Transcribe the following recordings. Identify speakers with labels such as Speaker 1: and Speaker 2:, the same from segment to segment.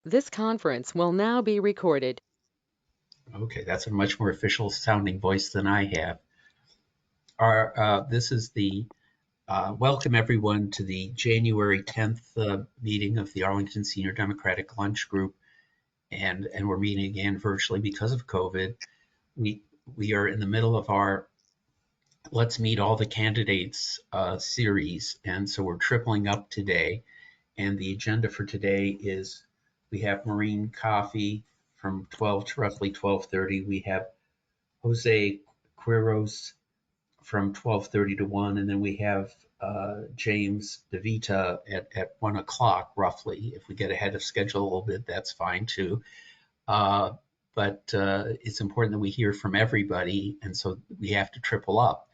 Speaker 1: This conference will now be recorded.
Speaker 2: Okay, that's a much more official sounding voice than I have. This is the welcome everyone to the January 10th meeting of the Arlington Senior Democratic Lunch Group, and we're meeting again virtually because of COVID. We we are in the middle of our Let's Meet All the Candidates series, and so we're tripling up today. And the agenda for today is we have Maureen coffee from 12 to roughly 12:30. We have Jose Quiroz from 12:30 to 1, and then we have James LaVita at 1 o'clock roughly. If we get ahead of schedule a little bit, that's fine too. Uh, but it's important that we hear from everybody, and so we have to triple up.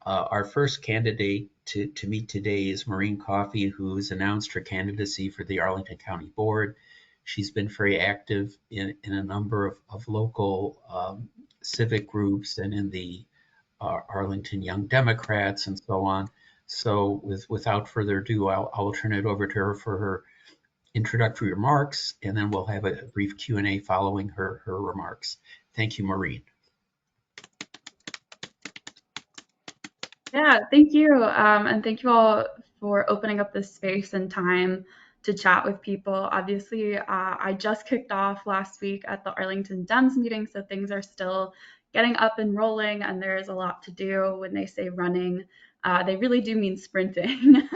Speaker 2: Our first candidate to meet today is Maureen Coffey, who's announced her candidacy for the Arlington County Board. She's been very active in a number of local civic groups and in the Arlington Young Democrats and so on. So without further ado, I'll turn it over to her for her introductory remarks, and then we'll have a brief Q&A following her remarks. Thank you, Maureen.
Speaker 3: Yeah, thank you. And thank you all for opening up this space and time to chat with people. Obviously, I just kicked off last week at the Arlington Dems meeting, so things are still getting up and rolling, and there is a lot to do. When they say running, they really do mean sprinting.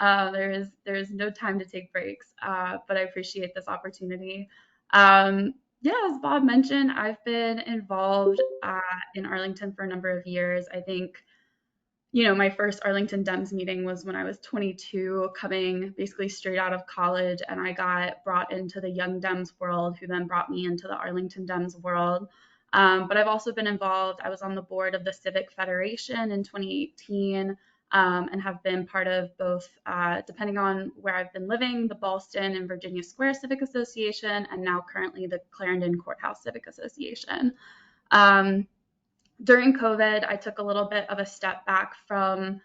Speaker 3: There is no time to take breaks, but I appreciate this opportunity. Yeah, as Bob mentioned, I've been involved in Arlington for a number of years. I think my first Arlington Dems meeting was when I was 22, coming basically straight out of college, and I got brought into the Young Dems world, who then brought me into the Arlington Dems world. But I've also been involved. I was on the board of the Civic Federation in 2018, and have been part of both, depending on where I've been living, the Ballston and Virginia Square Civic Association, and now currently the Clarendon Courthouse Civic Association. Um, During COVID, I took a little bit of a step back from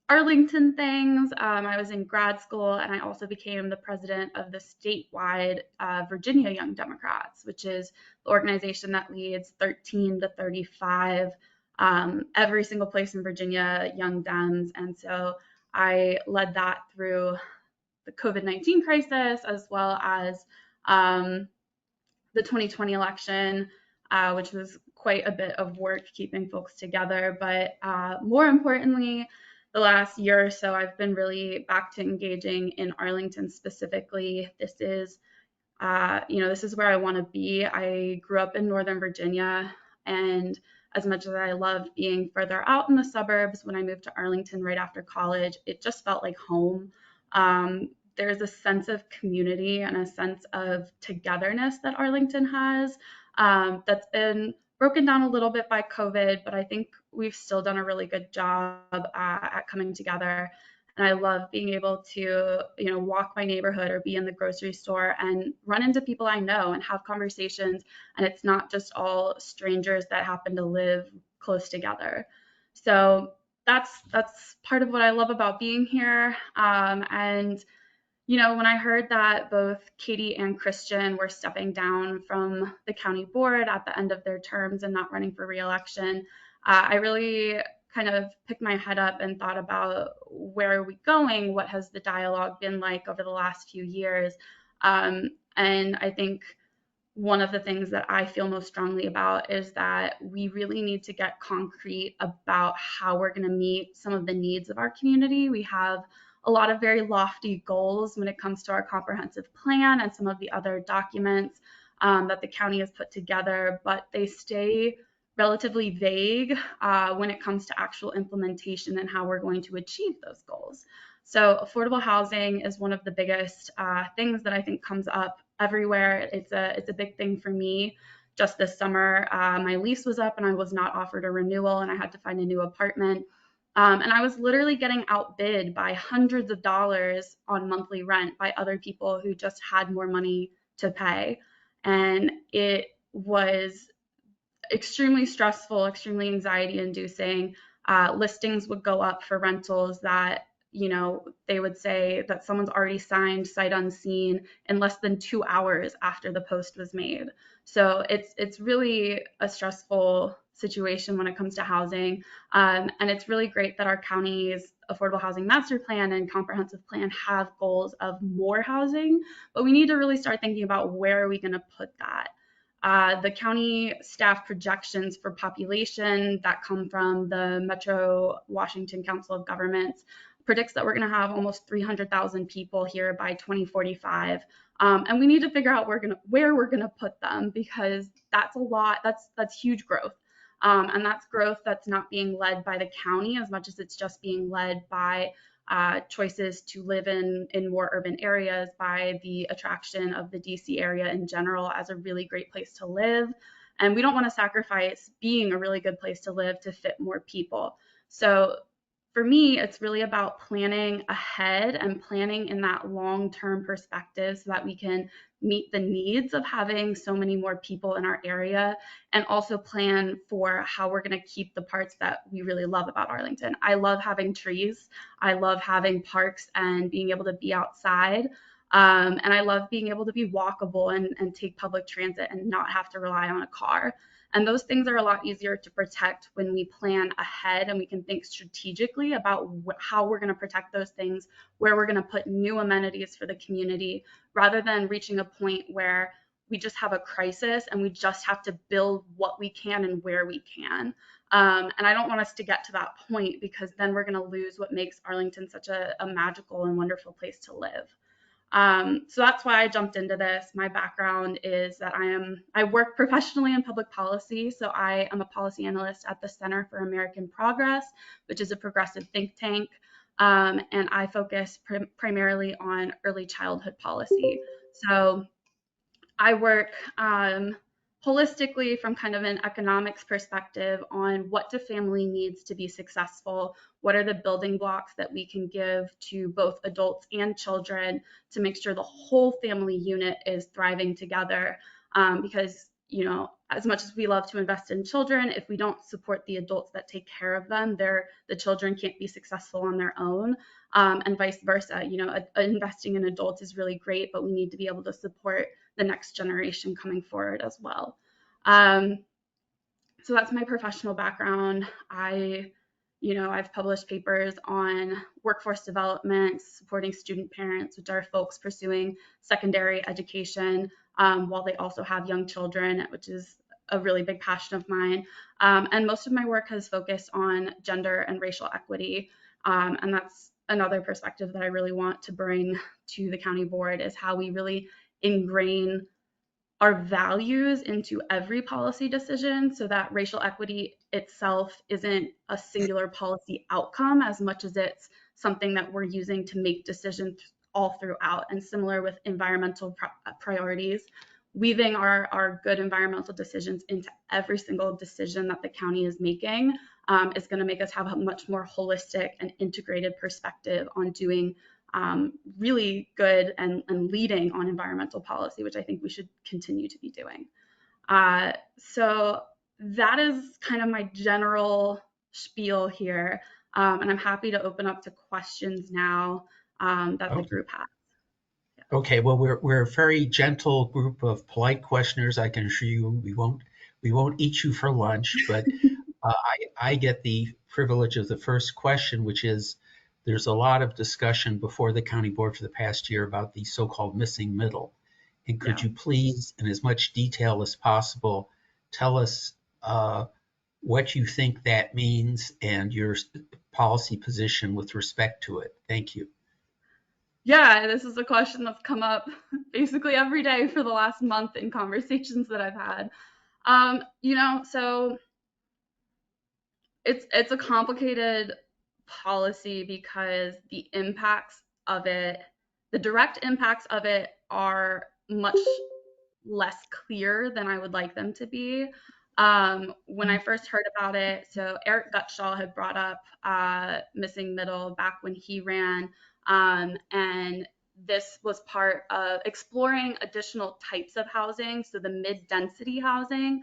Speaker 3: Arlington things. I was in grad school, and I also became the president of the statewide Virginia Young Democrats, which is the organization that leads 13 to 35, every single place in Virginia, Young Dems. And so I led that through the COVID-19 crisis, as well as um, the 2020 election, which was quite a bit of work keeping folks together. But more importantly, the last year or so, I've been really back to engaging in Arlington specifically. This is where I want to be. I grew up in Northern Virginia, and as much as I loved being further out in the suburbs, when I moved to Arlington right after college, it just felt like home. There's a sense of community and a sense of togetherness that Arlington has, that's been broken down a little bit by COVID, but I think we've still done a really good job at coming together. And I love being able to, walk my neighborhood or be in the grocery store and run into people I know and have conversations. And it's not just all strangers that happen to live close together. So that's part of what I love about being here. And when I heard that both Katie and Christian were stepping down from the county board at the end of their terms and not running for reelection, I really kind of picked my head up and thought about, where are we going? What has the dialogue been like over the last few years? And I think one of the things that I feel most strongly about is that we really need to get concrete about how we're going to meet some of the needs of our community. We have a lot of very lofty goals when it comes to our comprehensive plan and some of the other documents that the county has put together, but they stay relatively vague when it comes to actual implementation and how we're going to achieve those goals. So affordable housing is one of the biggest things that I think comes up everywhere. It's a big thing for me. Just this summer, my lease was up and I was not offered a renewal, and I had to find a new apartment. And I was literally getting outbid by hundreds of dollars on monthly rent by other people who just had more money to pay. And it was extremely stressful, extremely anxiety inducing. Listings would go up for rentals that they would say that someone's already signed sight unseen in less than 2 hours after the post was made. So it's really a stressful situation when it comes to housing. And it's really great that our county's affordable housing master plan and comprehensive plan have goals of more housing, but we need to really start thinking about where are we going to put that. The county staff projections for population that come from the Metro Washington Council of Governments predicts that we're going to have almost 300,000 people here by 2045. And we need to figure out where we're going to put them, because that's a lot. That's huge growth. And that's growth that's not being led by the county as much as it's just being led by choices to live in more urban areas, by the attraction of the DC area in general as a really great place to live. And we don't want to sacrifice being a really good place to live to fit more people. So for me, it's really about planning ahead and planning in that long-term perspective so that we can meet the needs of having so many more people in our area, and also plan for how we're going to keep the parts that we really love about Arlington. I love having trees. I love having parks and being able to be outside. And I love being able to be walkable and take public transit and not have to rely on a car. And those things are a lot easier to protect when we plan ahead and we can think strategically about how we're going to protect those things, where we're going to put new amenities for the community, rather than reaching a point where we just have a crisis and we just have to build what we can and where we can. And I don't want us to get to that point, because then we're going to lose what makes Arlington such a magical and wonderful place to live. So that's why I jumped into this. My background is that I work professionally in public policy. So I am a policy analyst at the Center for American Progress, which is a progressive think tank. And I focus primarily on early childhood policy. So I work holistically from kind of an economics perspective on what do family needs to be successful, what are the building blocks that we can give to both adults and children to make sure the whole family unit is thriving together. Because, as much as we love to invest in children, if we don't support the adults that take care of them, the children can't be successful on their own. And vice versa. Investing in adults is really great, but we need to be able to support the next generation coming forward as well. So that's my professional background. I've published papers on workforce development, supporting student parents, which are folks pursuing secondary education while they also have young children, which is a really big passion of mine. And most of my work has focused on gender and racial equity. And that's another perspective that I really want to bring to the county board, is how we really ingrain our values into every policy decision, so that racial equity itself isn't a singular policy outcome as much as it's something that we're using to make decisions all throughout. And similar with environmental priorities, weaving our good environmental decisions into every single decision that the county is making is going to make us have a much more holistic and integrated perspective on doing really good and leading on environmental policy, which I think we should continue to be doing. So that is kind of my general spiel here. And I'm happy to open up to questions now that the group has.
Speaker 2: Yeah. Okay, well, we're a very gentle group of polite questioners. I can assure you we won't eat you for lunch, but I get the privilege of the first question, which is, there's a lot of discussion before the county board for the past year about the so-called missing middle. And could you please, in as much detail as possible, tell us what you think that means and your policy position with respect to it? Thank you.
Speaker 3: Yeah, this is a question that's come up basically every day for the last month in conversations that I've had. So it's a complicated policy because the impacts of it, the direct impacts of it, are much less clear than I would like them to be. When I first heard about it, so Eric Gutshaw had brought up missing middle back when he ran, and this was part of exploring additional types of housing. So the mid-density housing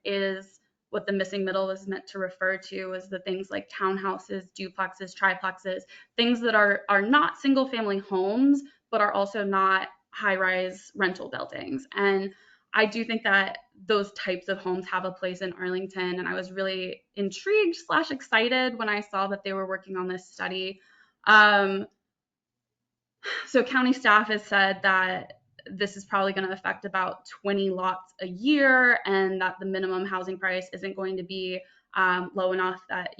Speaker 3: is what the missing middle is meant to refer to is the things like townhouses, duplexes, triplexes, things that are not single family homes, but are also not high rise rental buildings. And I do think that those types of homes have a place in Arlington. And I was really intrigued / excited when I saw that they were working on this study. So county staff has said that this is probably going to affect about 20 lots a year, and that the minimum housing price isn't going to be low enough that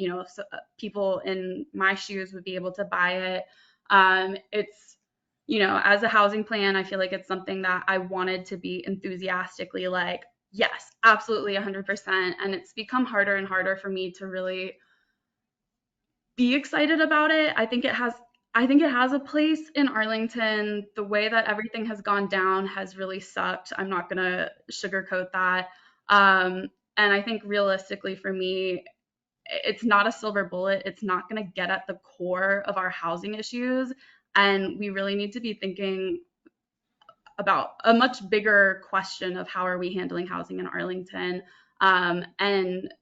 Speaker 3: people in my shoes would be able to buy it. It's as a housing plan, I feel like it's something that I wanted to be enthusiastically like, yes, absolutely 100%. And it's become harder and harder for me to really be excited about it. I think it has a place in Arlington. The way that everything has gone down has really sucked. I'm not going to sugarcoat that. And I think realistically for me, it's not a silver bullet. It's not going to get at the core of our housing issues. And we really need to be thinking about a much bigger question of how are we handling housing in Arlington. And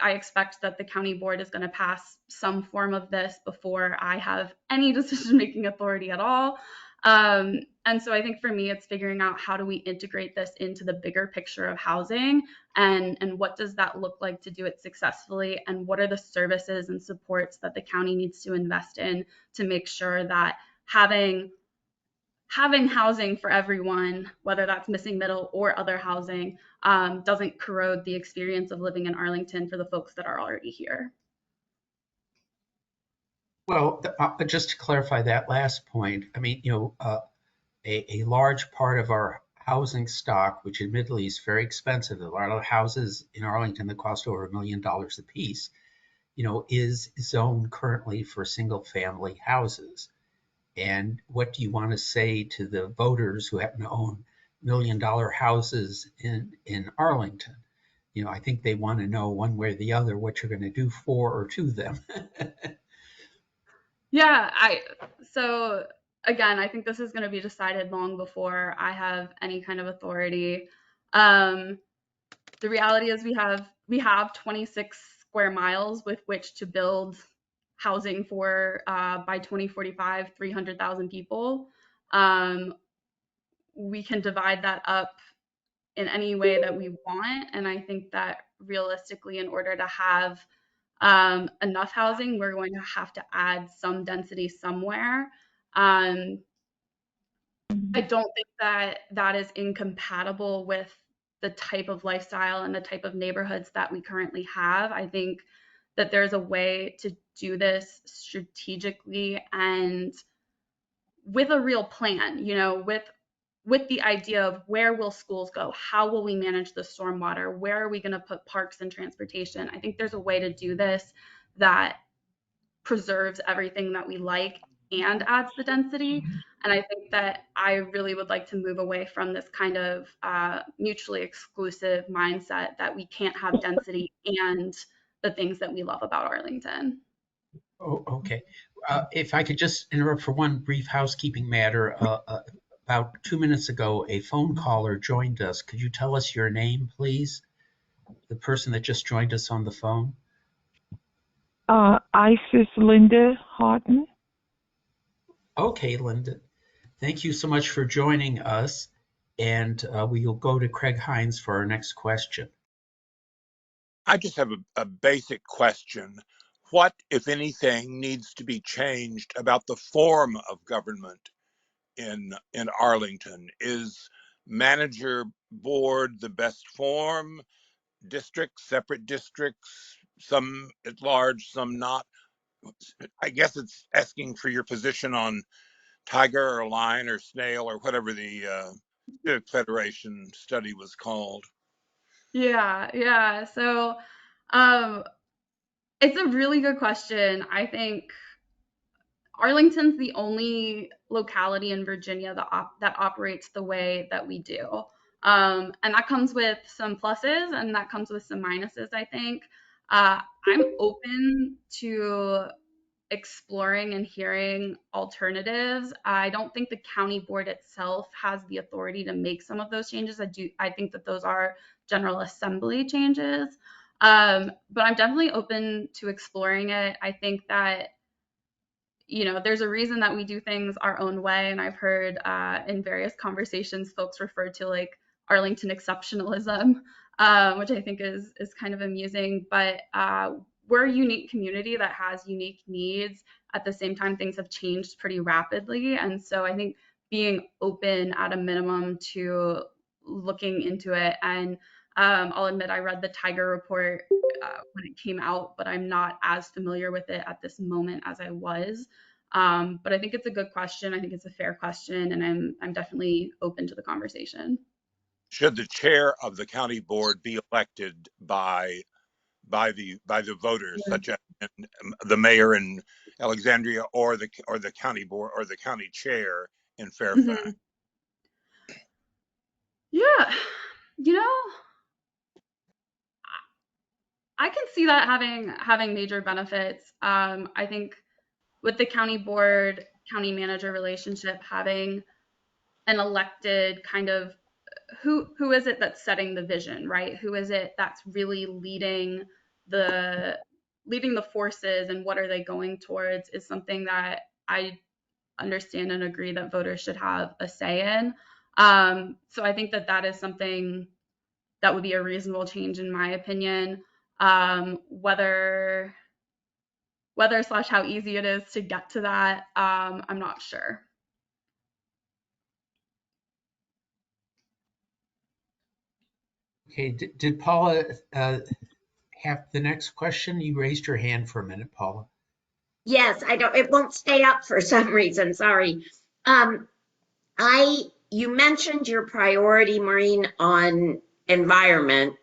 Speaker 3: I expect that the county board is going to pass some form of this before I have any decision-making authority at all. And so I think for me, it's figuring out how do we integrate this into the bigger picture of housing, and what does that look like to do it successfully, and what are the services and supports that the county needs to invest in to make sure that having housing for everyone, whether that's missing middle or other housing, doesn't corrode the experience of living in Arlington for the folks that are already here.
Speaker 2: Well, just to clarify that last point, I mean, a large part of our housing stock, which admittedly is very expensive, a lot of the houses in Arlington that cost over $1 million a piece, is zoned currently for single family houses. And what do you want to say to the voters who happen to own $1 million houses in Arlington? I think they want to know one way or the other what you're going to do for or to them.
Speaker 3: Yeah, so again, I think this is going to be decided long before I have any kind of authority. The reality is we have 26 square miles with which to build housing for by 2045, 300,000 people. We can divide that up in any way that we want, and I think that realistically, in order to have enough housing, we're going to have to add some density somewhere. I don't think that is incompatible with the type of lifestyle and the type of neighborhoods that we currently have. I think that there's a way to do this strategically and with a real plan, with the idea of where will schools go? How will we manage the stormwater? Where are we going to put parks and transportation? I think there's a way to do this that preserves everything that we like and adds the density. And I think that I really would like to move away from this kind of mutually exclusive mindset that we can't have density and the things that we love about Arlington.
Speaker 2: Oh, okay. If I could just interrupt for one brief housekeeping matter. About 2 minutes ago, a phone caller joined us. Could you tell us your name, please? The person that just joined us on the phone.
Speaker 4: Isis Linda Houghton.
Speaker 2: Okay, Linda. Thank you so much for joining us. And we will go to Craig Hines for our next question.
Speaker 5: I just have a basic question. What, if anything, needs to be changed about the form of government in Arlington? Is manager board the best form? Districts, separate districts, some at large, some not? I guess it's asking for your position on tiger or lion or snail or whatever the Federation study was called.
Speaker 3: Yeah. So um, it's a really good question. I think Arlington's the only locality in Virginia that operates the way that we do. And that comes with some pluses and that comes with some minuses, I think. I'm open to exploring and hearing alternatives. I don't think the county board itself has the authority to make some of those changes. I think that those are General Assembly changes. But I'm definitely open to exploring it. I think that, there's a reason that we do things our own way. And I've heard in various conversations, folks refer to like Arlington exceptionalism, which I think is kind of amusing. But we're a unique community that has unique needs. At the same time, things have changed pretty rapidly. And so I think being open at a minimum to looking into it. And I'll admit I read the Tiger report when it came out, but I'm not as familiar with it at this moment as I was. But I think it's a good question. I think it's a fair question, and I'm definitely open to the conversation.
Speaker 5: Should the chair of the county board be elected by the voters, such as the mayor in Alexandria or the county board or the county chair in Fairfax?
Speaker 3: Mm-hmm. Yeah, you know, I can see that having major benefits. I think with the county board, county manager relationship, having an elected kind of who is it that's setting the vision, right? Who is it that's really the leading the forces, and what are they going towards is something that I understand and agree that voters should have a say in. So I think that is something that would be a reasonable change in my opinion. Whether slash how easy it is to get to that, I'm not sure.
Speaker 2: Okay, did Paula have the next question? You raised your hand for a minute, Paula.
Speaker 6: Yes, I don't, it won't stay up for some reason, sorry. You mentioned your priority, Maureen, on environment,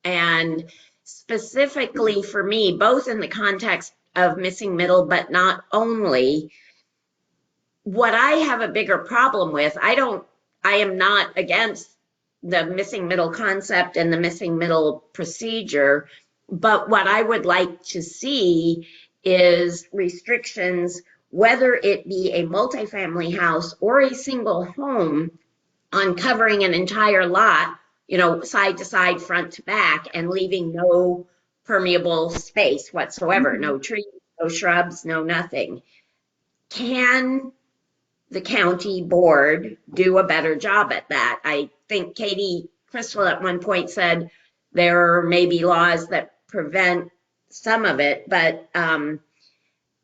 Speaker 6: and specifically for me, both in the context of missing middle, but not only. What I have a bigger problem with, I am not against the missing middle concept and the missing middle procedure, but what I would like to see is restrictions, whether it be a multifamily house or a single home, on covering an entire lot, side to side, front to back, and leaving no permeable space whatsoever,
Speaker 3: Mm-hmm.
Speaker 6: no trees, no shrubs, no nothing. Can the county board do a better job at that? I think Katie Crystal at one point said there may be laws that prevent some of it, but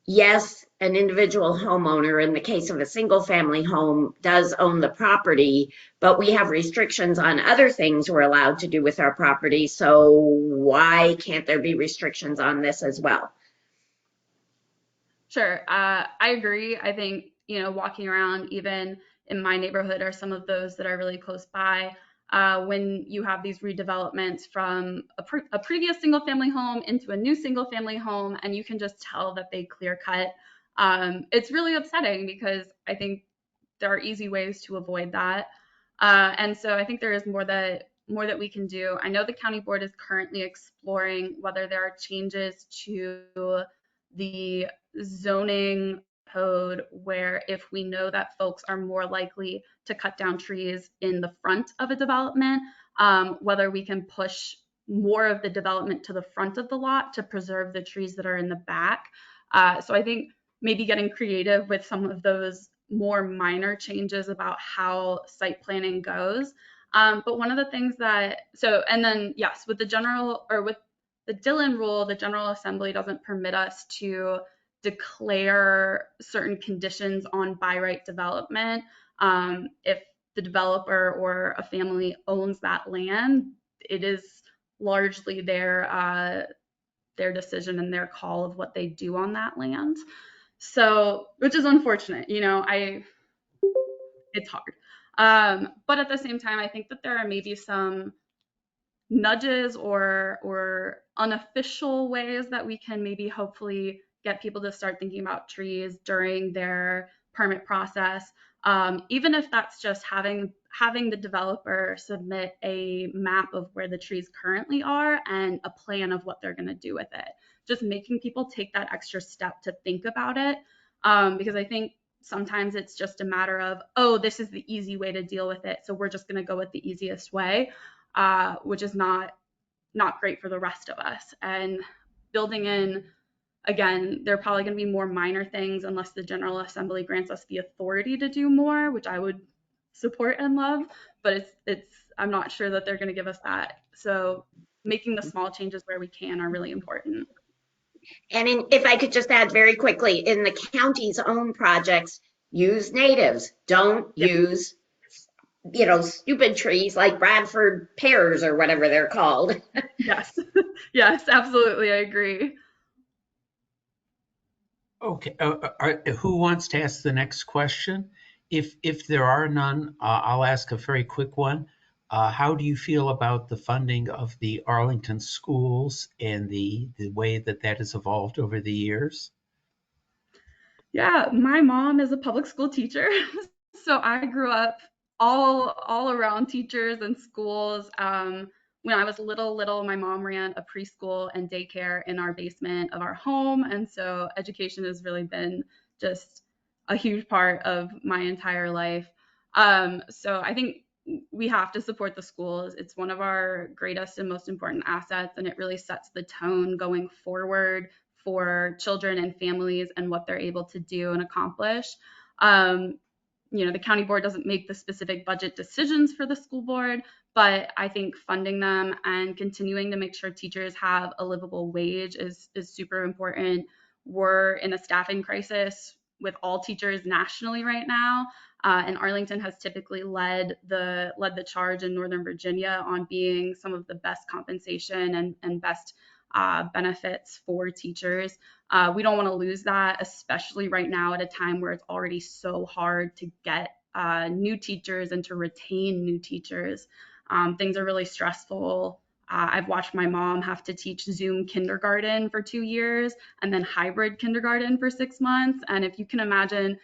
Speaker 6: yes, an individual homeowner, in the case of a single family home, does own the property, but we have restrictions on other things we're allowed to do with our property. So why can't there be restrictions on this as well?
Speaker 3: Sure. I agree. I think, walking around even in my neighborhood are some of those that are really close by. When you have these redevelopments from a previous single family home into a new single family home, and you can just tell that they clear cut, it's really upsetting because I think there are easy ways to avoid that. And so I think there is more that we can do. I know the county board is currently exploring whether there are changes to the zoning code where if we know that folks are more likely to cut down trees in the front of a development, whether we can push more of the development to the front of the lot to preserve the trees that are in the back. So I think maybe getting creative with some of those more minor changes about how site planning goes. But one of the things and then yes, with the Dillon rule, the General Assembly doesn't permit us to declare certain conditions on by right development. If the developer or a family owns that land, it is largely their decision and their call of what they do on that land. So, which is unfortunate, it's hard. But at the same time, I think that there are maybe some nudges or unofficial ways that we can maybe hopefully get people to start thinking about trees during their permit process. Even if that's just having the developer submit a map of where the trees currently are and a plan of what they're going to do with it. Just making people take that extra step to think about it. Because I think sometimes it's just a matter of, oh, this is the easy way to deal with it, so we're just going to go with the easiest way, which is not not great for the rest of us. And building in, again, there are probably going to be more minor things unless the General Assembly grants us the authority to do more, which I would support and love, but I'm not sure that they're going to give us that. So making the small changes where we can are really important.
Speaker 6: And if I could just add very quickly, in the county's own projects, use natives. Don't use, stupid trees like Bradford pears or whatever they're called.
Speaker 3: Yes, yes, absolutely, I agree.
Speaker 2: Okay, who wants to ask the next question? If there are none, I'll ask a very quick one. How do you feel about the funding of the Arlington schools and the way that has evolved over the years?
Speaker 3: Yeah, my mom is a public school teacher, so I grew up all around teachers and schools. When I was little, my mom ran a preschool and daycare in our basement of our home, and so education has really been just a huge part of my entire life. So I think we have to support the schools. It's one of our greatest and most important assets, and it really sets the tone going forward for children and families and what they're able to do and accomplish. The county board doesn't make the specific budget decisions for the school board, but I think funding them and continuing to make sure teachers have a livable wage is super important. We're in a staffing crisis with all teachers nationally right now. And Arlington has typically led the charge in Northern Virginia on being some of the best compensation and best benefits for teachers. We don't want to lose that, especially right now at a time where it's already so hard to get new teachers and to retain new teachers. Things are really stressful. I've watched my mom have to teach Zoom kindergarten for 2 years and then hybrid kindergarten for 6 months. And if you can imagine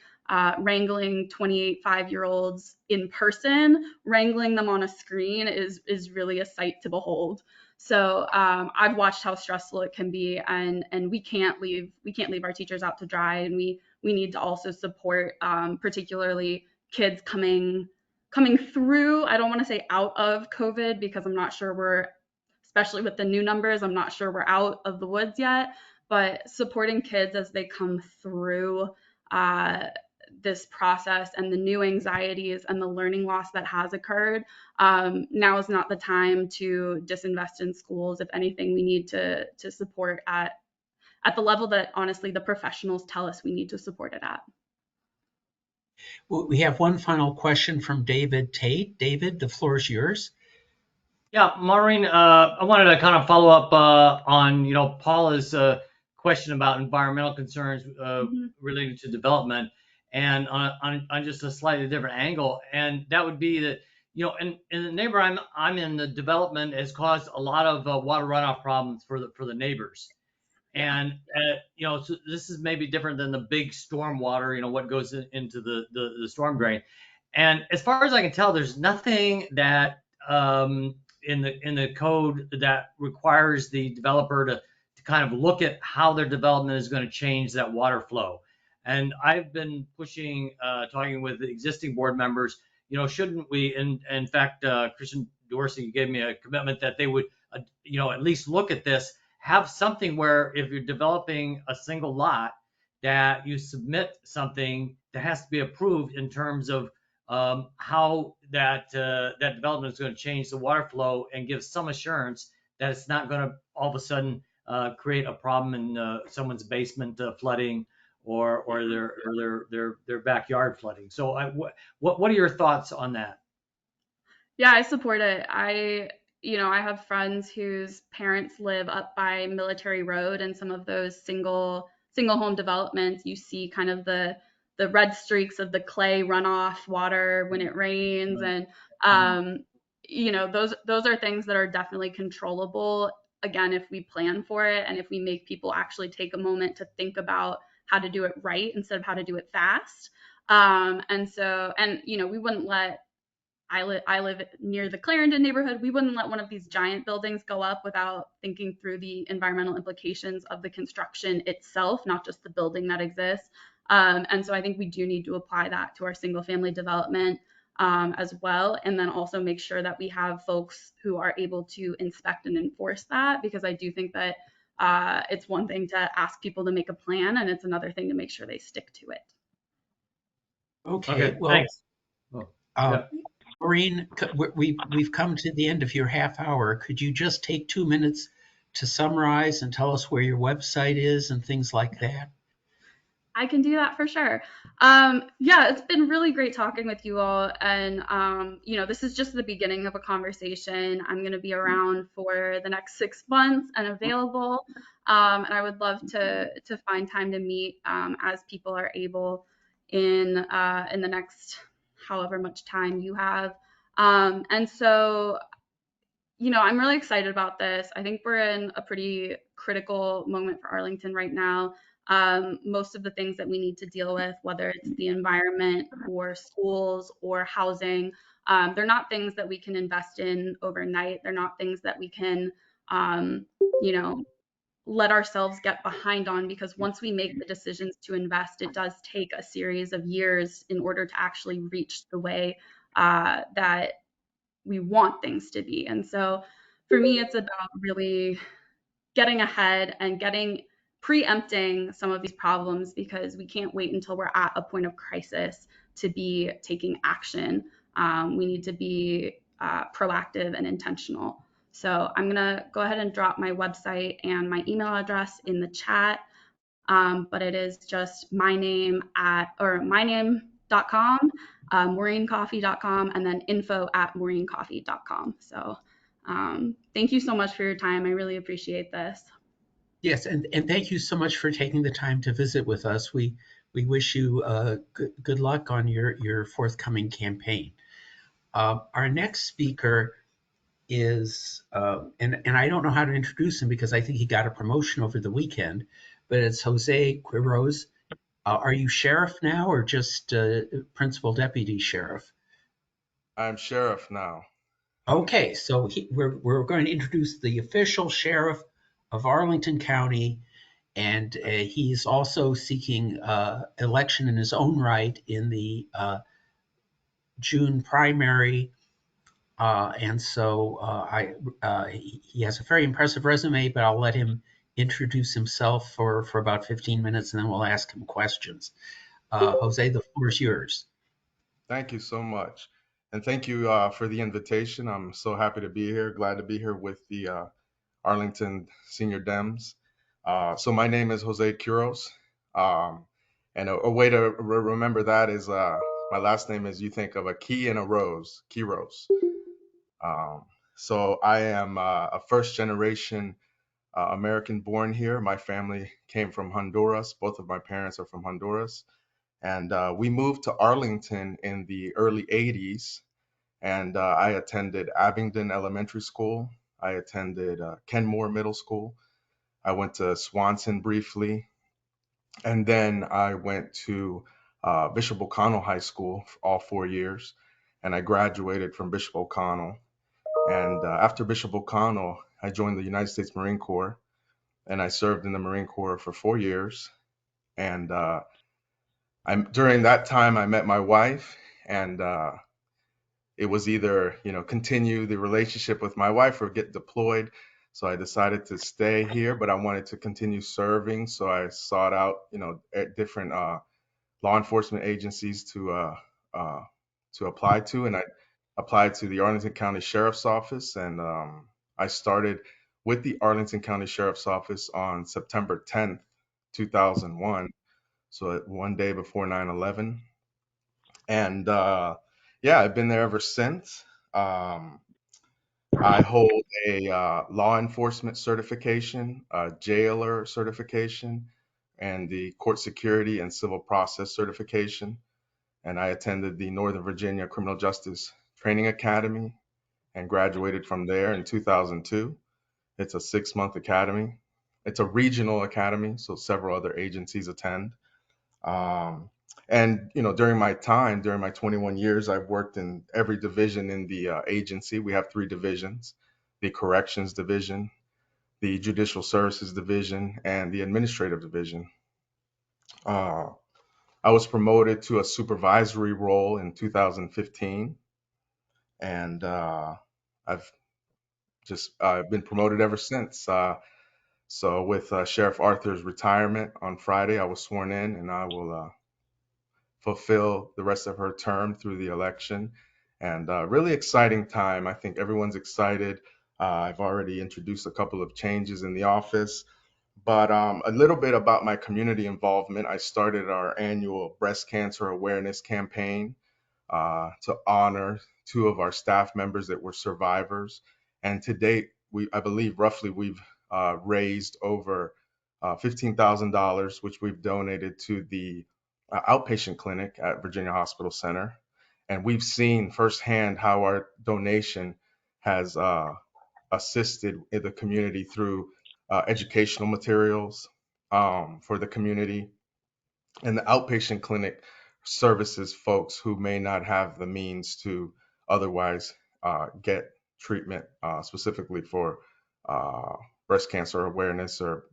Speaker 3: wrangling 28 5-year-olds in person, wrangling them on a screen is really a sight to behold. So I've watched how stressful it can be, and we can't leave our teachers out to dry, and we need to also support particularly kids coming through. I don't want to say out of COVID, because I'm not sure especially with the new numbers, I'm not sure we're out of the woods yet, but supporting kids as they come through this process and the new anxieties and the learning loss that has occurred. Now is not the time to disinvest in schools. If anything, we need to support at the level that honestly the professionals tell us we need to support it at.
Speaker 2: Well, we have one final question from David Tate. David, the floor is yours.
Speaker 7: Yeah, Maureen, I wanted to kind of follow up on Paula's question about environmental concerns relating to development, and on just a slightly different angle, and that would be that in the neighborhood I'm in, the development has caused a lot of water runoff problems for the neighbors, and so this is maybe different than the big storm water, what goes into the storm drain, and as far as I can tell, there's nothing that in the code that requires the developer to kind of look at how their development is going to change that water flow. And I've been pushing, talking with the existing board members, shouldn't we, in fact, Christian Dorsey gave me a commitment that they would, at least look at this, have something where if you're developing a single lot, that you submit something that has to be approved in terms of how that development is going to change the water flow, and give some assurance that it's not going to all of a sudden create a problem in someone's basement flooding or their backyard flooding. So what are your thoughts on that?
Speaker 3: Yeah, I support it. I have friends whose parents live up by Military Road, and some of those single home developments, you see kind of the red streaks of the clay runoff water when it rains. And, those are things that are definitely controllable, again, if we plan for it and if we make people actually take a moment to think about how to do it right instead of how to do it fast. We wouldn't let, I live near the Clarendon neighborhood. We wouldn't let one of these giant buildings go up without thinking through the environmental implications of the construction itself, not just the building that exists. And so I think we do need to apply that to our single family development. as well. And then also make sure that we have folks who are able to inspect and enforce that, because I do think that it's one thing to ask people to make a plan, and it's another thing to make sure they stick to it.
Speaker 2: Okay, well,
Speaker 7: thanks. Oh, yeah.
Speaker 2: Maureen, we've come to the end of your half hour. Could you just take 2 minutes to summarize and tell us where your website is and things like that?
Speaker 3: I can do that for sure. Yeah, it's been really great talking with you all. And, this is just the beginning of a conversation. I'm going to be around for the next 6 months and available. And I would love to find time to meet as people are able in the next however much time you have. And so, I'm really excited about this. I think we're in a pretty critical moment for Arlington right now. Most of the things that we need to deal with, whether it's the environment or schools or housing, they're not things that we can invest in overnight. They're not things that we can, let ourselves get behind on, because once we make the decisions to invest, it does take a series of years in order to actually reach the way that we want things to be. And so for me, it's about really getting ahead and preempting some of these problems, because we can't wait until we're at a point of crisis to be taking action. We need to be proactive and intentional. So I'm gonna go ahead and drop my website and my email address in the chat. But it is just my name.com, maureencoffee.com, and then info@maureencoffee.com. So thank you so much for your time. I really appreciate this.
Speaker 2: Yes, and thank you so much for taking the time to visit with us. We wish you good luck on your forthcoming campaign. Our next speaker is, and I don't know how to introduce him because I think he got a promotion over the weekend, but it's Jose Quiroz. Are you sheriff now or just principal deputy sheriff?
Speaker 8: I'm sheriff now.
Speaker 2: Okay, so we're going to introduce the official sheriff of Arlington County, and he's also seeking election in his own right in the June primary. And so he has a very impressive resume, but I'll let him introduce himself for about 15 minutes, and then we'll ask him questions. Jose, the floor is yours.
Speaker 8: Thank you so much. And thank you for the invitation. I'm so happy to be here. Glad to be here with the Arlington Senior Dems. So my name is Jose Quiroz. And a way to remember that is my last name is, you think of a key and a rose, Quiroz. So I am a first generation American born here. My family came from Honduras. Both of my parents are from Honduras. And we moved to Arlington in the early 80s. And I attended Abingdon Elementary School. I attended Kenmore Middle School. I went to Swanson briefly. And then I went to Bishop O'Connell High School for all 4 years. And I graduated from Bishop O'Connell. And after Bishop O'Connell, I joined the United States Marine Corps. And I served in the Marine Corps for 4 years. And during that time, I met my wife, and it was either, continue the relationship with my wife or get deployed. So I decided to stay here, but I wanted to continue serving. So I sought out, at different law enforcement agencies to apply to, and I applied to the Arlington County Sheriff's Office, and I started with the Arlington County Sheriff's Office on September 10th, 2001. So one day before 9/11. And yeah, I've been there ever since. I hold a law enforcement certification, a jailer certification, and the court security and civil process certification. And I attended the Northern Virginia Criminal Justice Training Academy and graduated from there in 2002. It's a 6-month academy. It's a regional academy, so several other agencies attend. And during my 21 years, I've worked in every division in the agency. We have 3 divisions: the Corrections Division, the Judicial Services Division, and the Administrative Division. I was promoted to a supervisory role in 2015, and I've I've been promoted ever since. So with Sheriff Arthur's retirement on Friday, I was sworn in, and I will fulfill the rest of her term through the election. And really exciting time. I think everyone's excited. I've already introduced a couple of changes in the office, but a little bit about my community involvement. I started our annual breast cancer awareness campaign to honor two of our staff members that were survivors. And to date, I believe roughly we've raised over $15,000, which we've donated to the outpatient clinic at Virginia Hospital Center. And we've seen firsthand how our donation has assisted in the community through educational materials for the community, and the outpatient clinic services folks who may not have the means to otherwise get treatment specifically for uh, breast cancer awareness or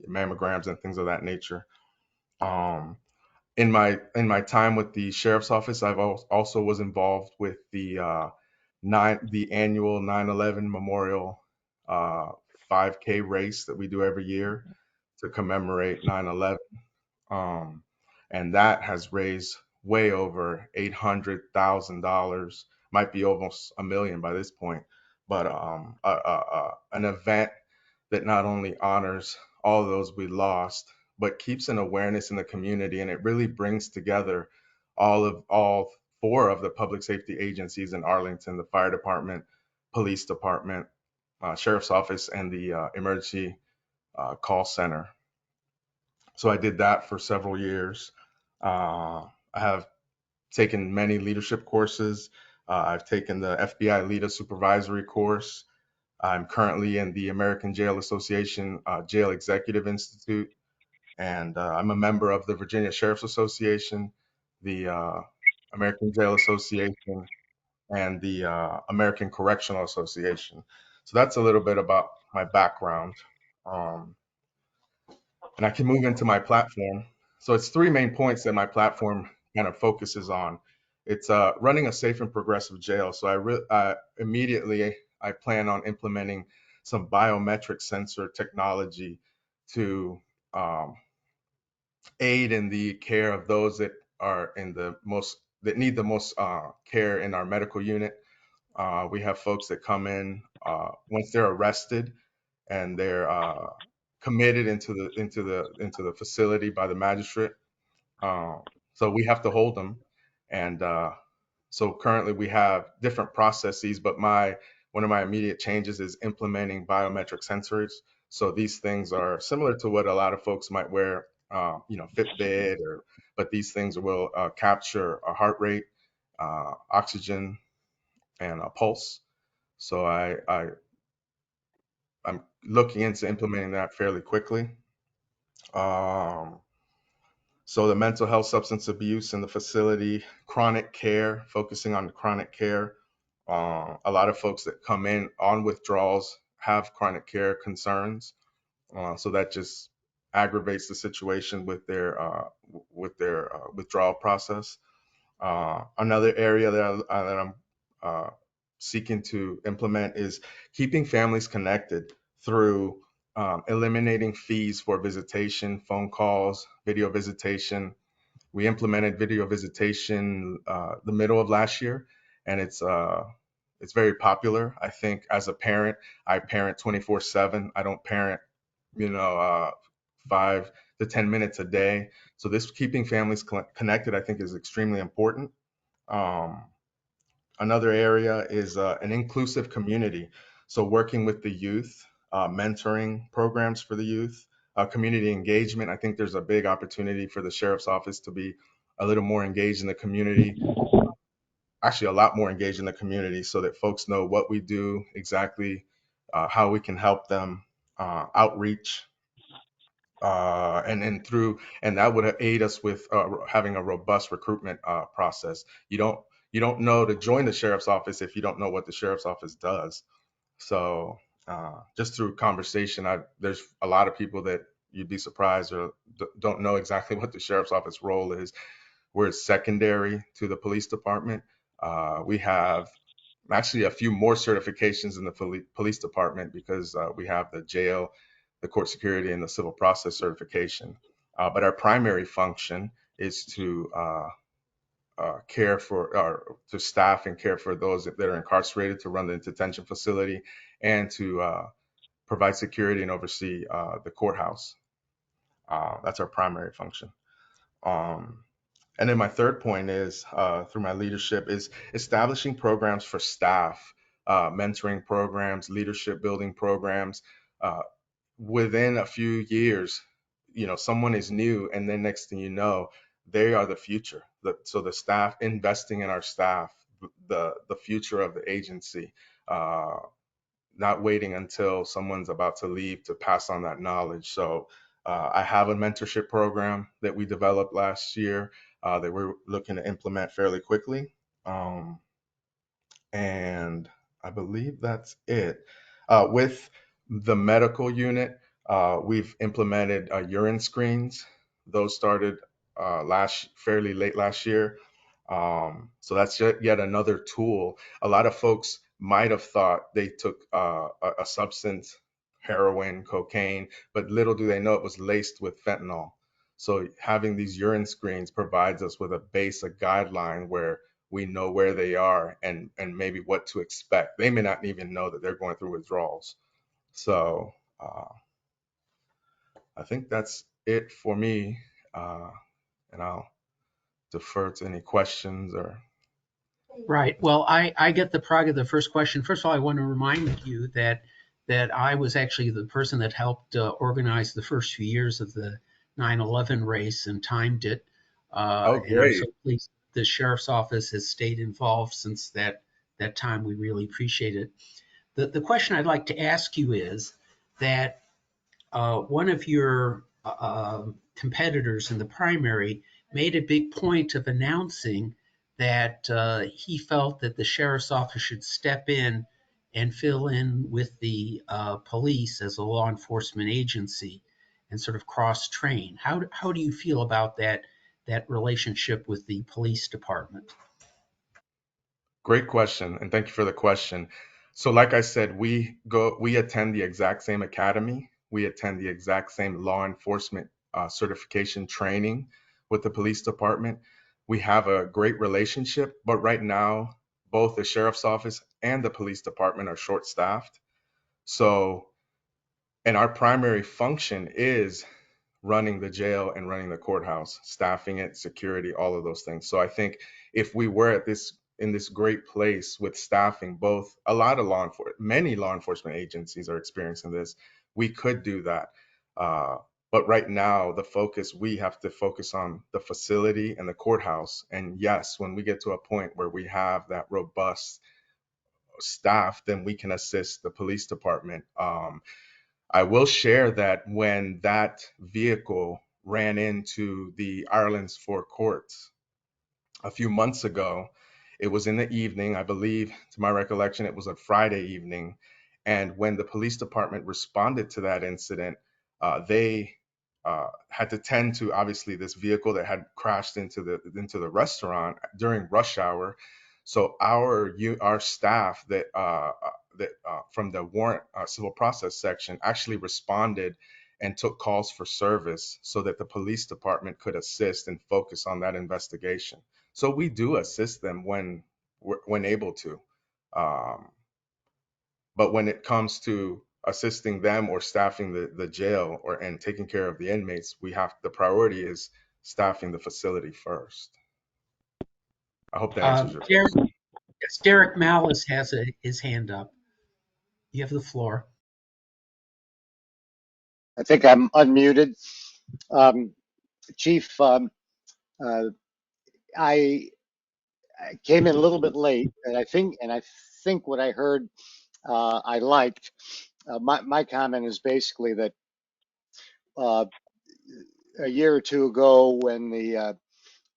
Speaker 8: mammograms and things of that nature. Um, in my time with the sheriff's office, I've also was involved with the annual 9/11 Memorial uh, 5K race that we do every year to commemorate 9/11, and that has raised way over $800,000, might be almost a million by this point. But an event that not only honors all those we lost, but keeps an awareness in the community, and it really brings together all four of the public safety agencies in Arlington: the fire department, police department, sheriff's office, and the emergency call center. So I did that for several years. I have taken many leadership courses. I've taken the FBI Leader Supervisory course. I'm currently in the American Jail Association Jail Executive Institute, and I'm a member of the Virginia Sheriff's Association, the American Jail Association, and the American Correctional Association. So that's a little bit about my background. Um, and I can move into my platform. So it's three main points that my platform kind of focuses on. It's running a safe and progressive jail. So immediately I plan on implementing some biometric sensor technology to um, aid in the care of those that are in the most that need the most care in our medical unit. We have folks that come in once they're arrested and they're committed into the facility by the magistrate. Uh, so we have to hold them, and so currently we have different processes. But my one of my immediate changes is implementing biometric sensors. So these things are similar to what a lot of folks might wear, Fitbit, but these things will capture a heart rate, oxygen, and a pulse. So I'm looking into implementing that fairly quickly. Um, so the mental health, substance abuse in the facility, chronic care, focusing on chronic care. A lot of folks that come in on withdrawals have chronic care concerns, so that just aggravates the situation with their withdrawal process. Another area that I'm uh, seeking to implement is keeping families connected through eliminating fees for visitation, phone calls, video visitation. We implemented video visitation the middle of last year, and it's very popular. I think as a parent, I parent 24/7. I don't parent, you know, 5 to 10 minutes a day. So this keeping families connected, I think, is extremely important. Um, Another area is an inclusive community. So working with the youth, mentoring programs for the youth, community engagement. I think there's a big opportunity for the sheriff's office to be a little more engaged in the community, actually a lot more engaged in the community so that folks know what we do exactly, how we can help them, outreach, and that would aid us with having a robust recruitment process. You don't know to join the sheriff's office if you don't know what the sheriff's office does. So just through conversation, there's a lot of people that you'd be surprised or don't know exactly what the sheriff's office role is. We're secondary to the police department. We have actually a few more certifications in the police department because we have the jail, the court security, and the civil process certification. But our primary function is to care for, to staff and care for those that are incarcerated, to run the detention facility, and to provide security and oversee the courthouse. That's our primary function. And then my third point is, through my leadership, is establishing programs for staff, mentoring programs, leadership building programs. Within a few years, someone is new, and then next thing you know, they are the future. So the staff, investing in our staff, the future of the agency, not waiting until someone's about to leave to pass on that knowledge. So I have a mentorship program that we developed last year that we're looking to implement fairly quickly. And I believe that's it. With the medical unit, we've implemented urine screens. Those started fairly late last year. So that's yet another tool. A lot of folks might have thought they took a substance, heroin, cocaine, but little do they know it was laced with fentanyl. So having these urine screens provides us with a basic guideline where we know where they are and maybe what to expect. They may not even know that they're going through withdrawals. So I think that's it for me. And I'll defer to any questions or.
Speaker 2: Right. Well, I get the prog of the first question. First of all, I want to remind you that I was actually the person that helped organize the first few years of the 9/11 race and timed it.
Speaker 8: Oh,
Speaker 2: And I'm
Speaker 8: great.
Speaker 2: so pleased the sheriff's office has stayed involved since that time. We really appreciate it. The question I'd like to ask you is that one of your competitors in the primary made a big point of announcing that he felt that the sheriff's office should step in and fill in with the police as a law enforcement agency and sort of cross train. How do you feel about that relationship with the police department?
Speaker 8: Great question, and thank you for the question. So, like I said, we attend the exact same academy. We attend the exact same law enforcement certification training with the police department. We have a great relationship, but right now, both the sheriff's office and the police department are short-staffed. So, and our primary function is running the jail and running the courthouse, staffing it, security, all of those things. So I think if we were in this great place with staffing, both many law enforcement agencies are experiencing this, we could do that. But right now, we have to focus on the facility and the courthouse. And yes, when we get to a point where we have that robust staff, then we can assist the police department. I will share that when that vehicle ran into the Ireland's forecourts a few months ago, it was in the evening, I believe, to my recollection, it was a Friday evening. And when the police department responded to that incident, they had to tend to obviously this vehicle that had crashed into the restaurant during rush hour. So our staff that from the warrant civil process section actually responded and took calls for service so that the police department could assist and focus on that investigation. So we do assist them when able to. But when it comes to assisting them or staffing the jail and taking care of the inmates, the priority is staffing the facility first. I hope that answers your question.
Speaker 2: Derek Malice has his hand up. You have the floor.
Speaker 9: I think I'm unmuted. Chief, I came in a little bit late, and I think what I heard I liked. My comment is basically that a year or two ago, when the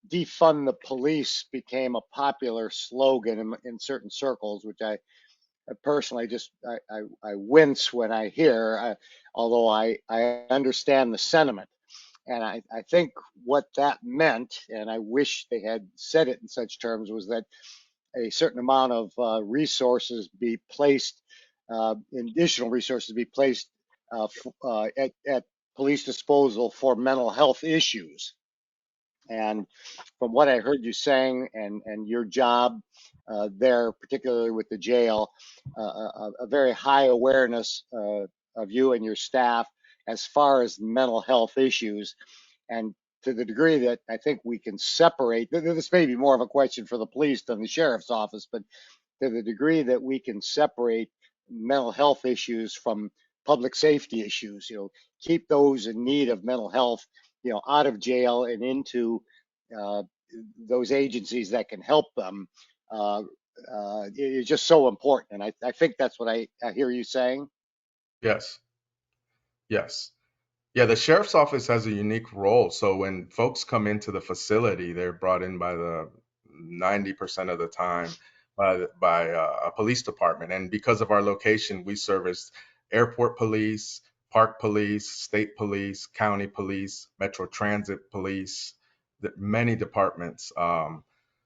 Speaker 9: defund the police became a popular slogan in certain circles, which I personally, I wince when I hear, although I understand the sentiment. And I think what that meant, and I wish they had said it in such terms, was that a certain amount of resources be placed, additional resources be placed at police disposal for mental health issues. And from what I heard you saying, and your job there, particularly with the jail, a very high awareness of you and your staff as far as mental health issues. And to the degree that I think we can separate, this may be more of a question for the police than the sheriff's office, but to the degree that we can separate mental health issues from public safety issues, keep those in need of mental health, out of jail and into uh, those agencies that can help them, uh, is just so important. And I think that's what I hear you saying.
Speaker 8: Yes, yes. Yeah, the sheriff's office has a unique role. So when folks come into the facility, they're brought in by the 90% of the time by a police department. And because of our location, we service airport police, park police, state police, county police, metro transit police, many departments.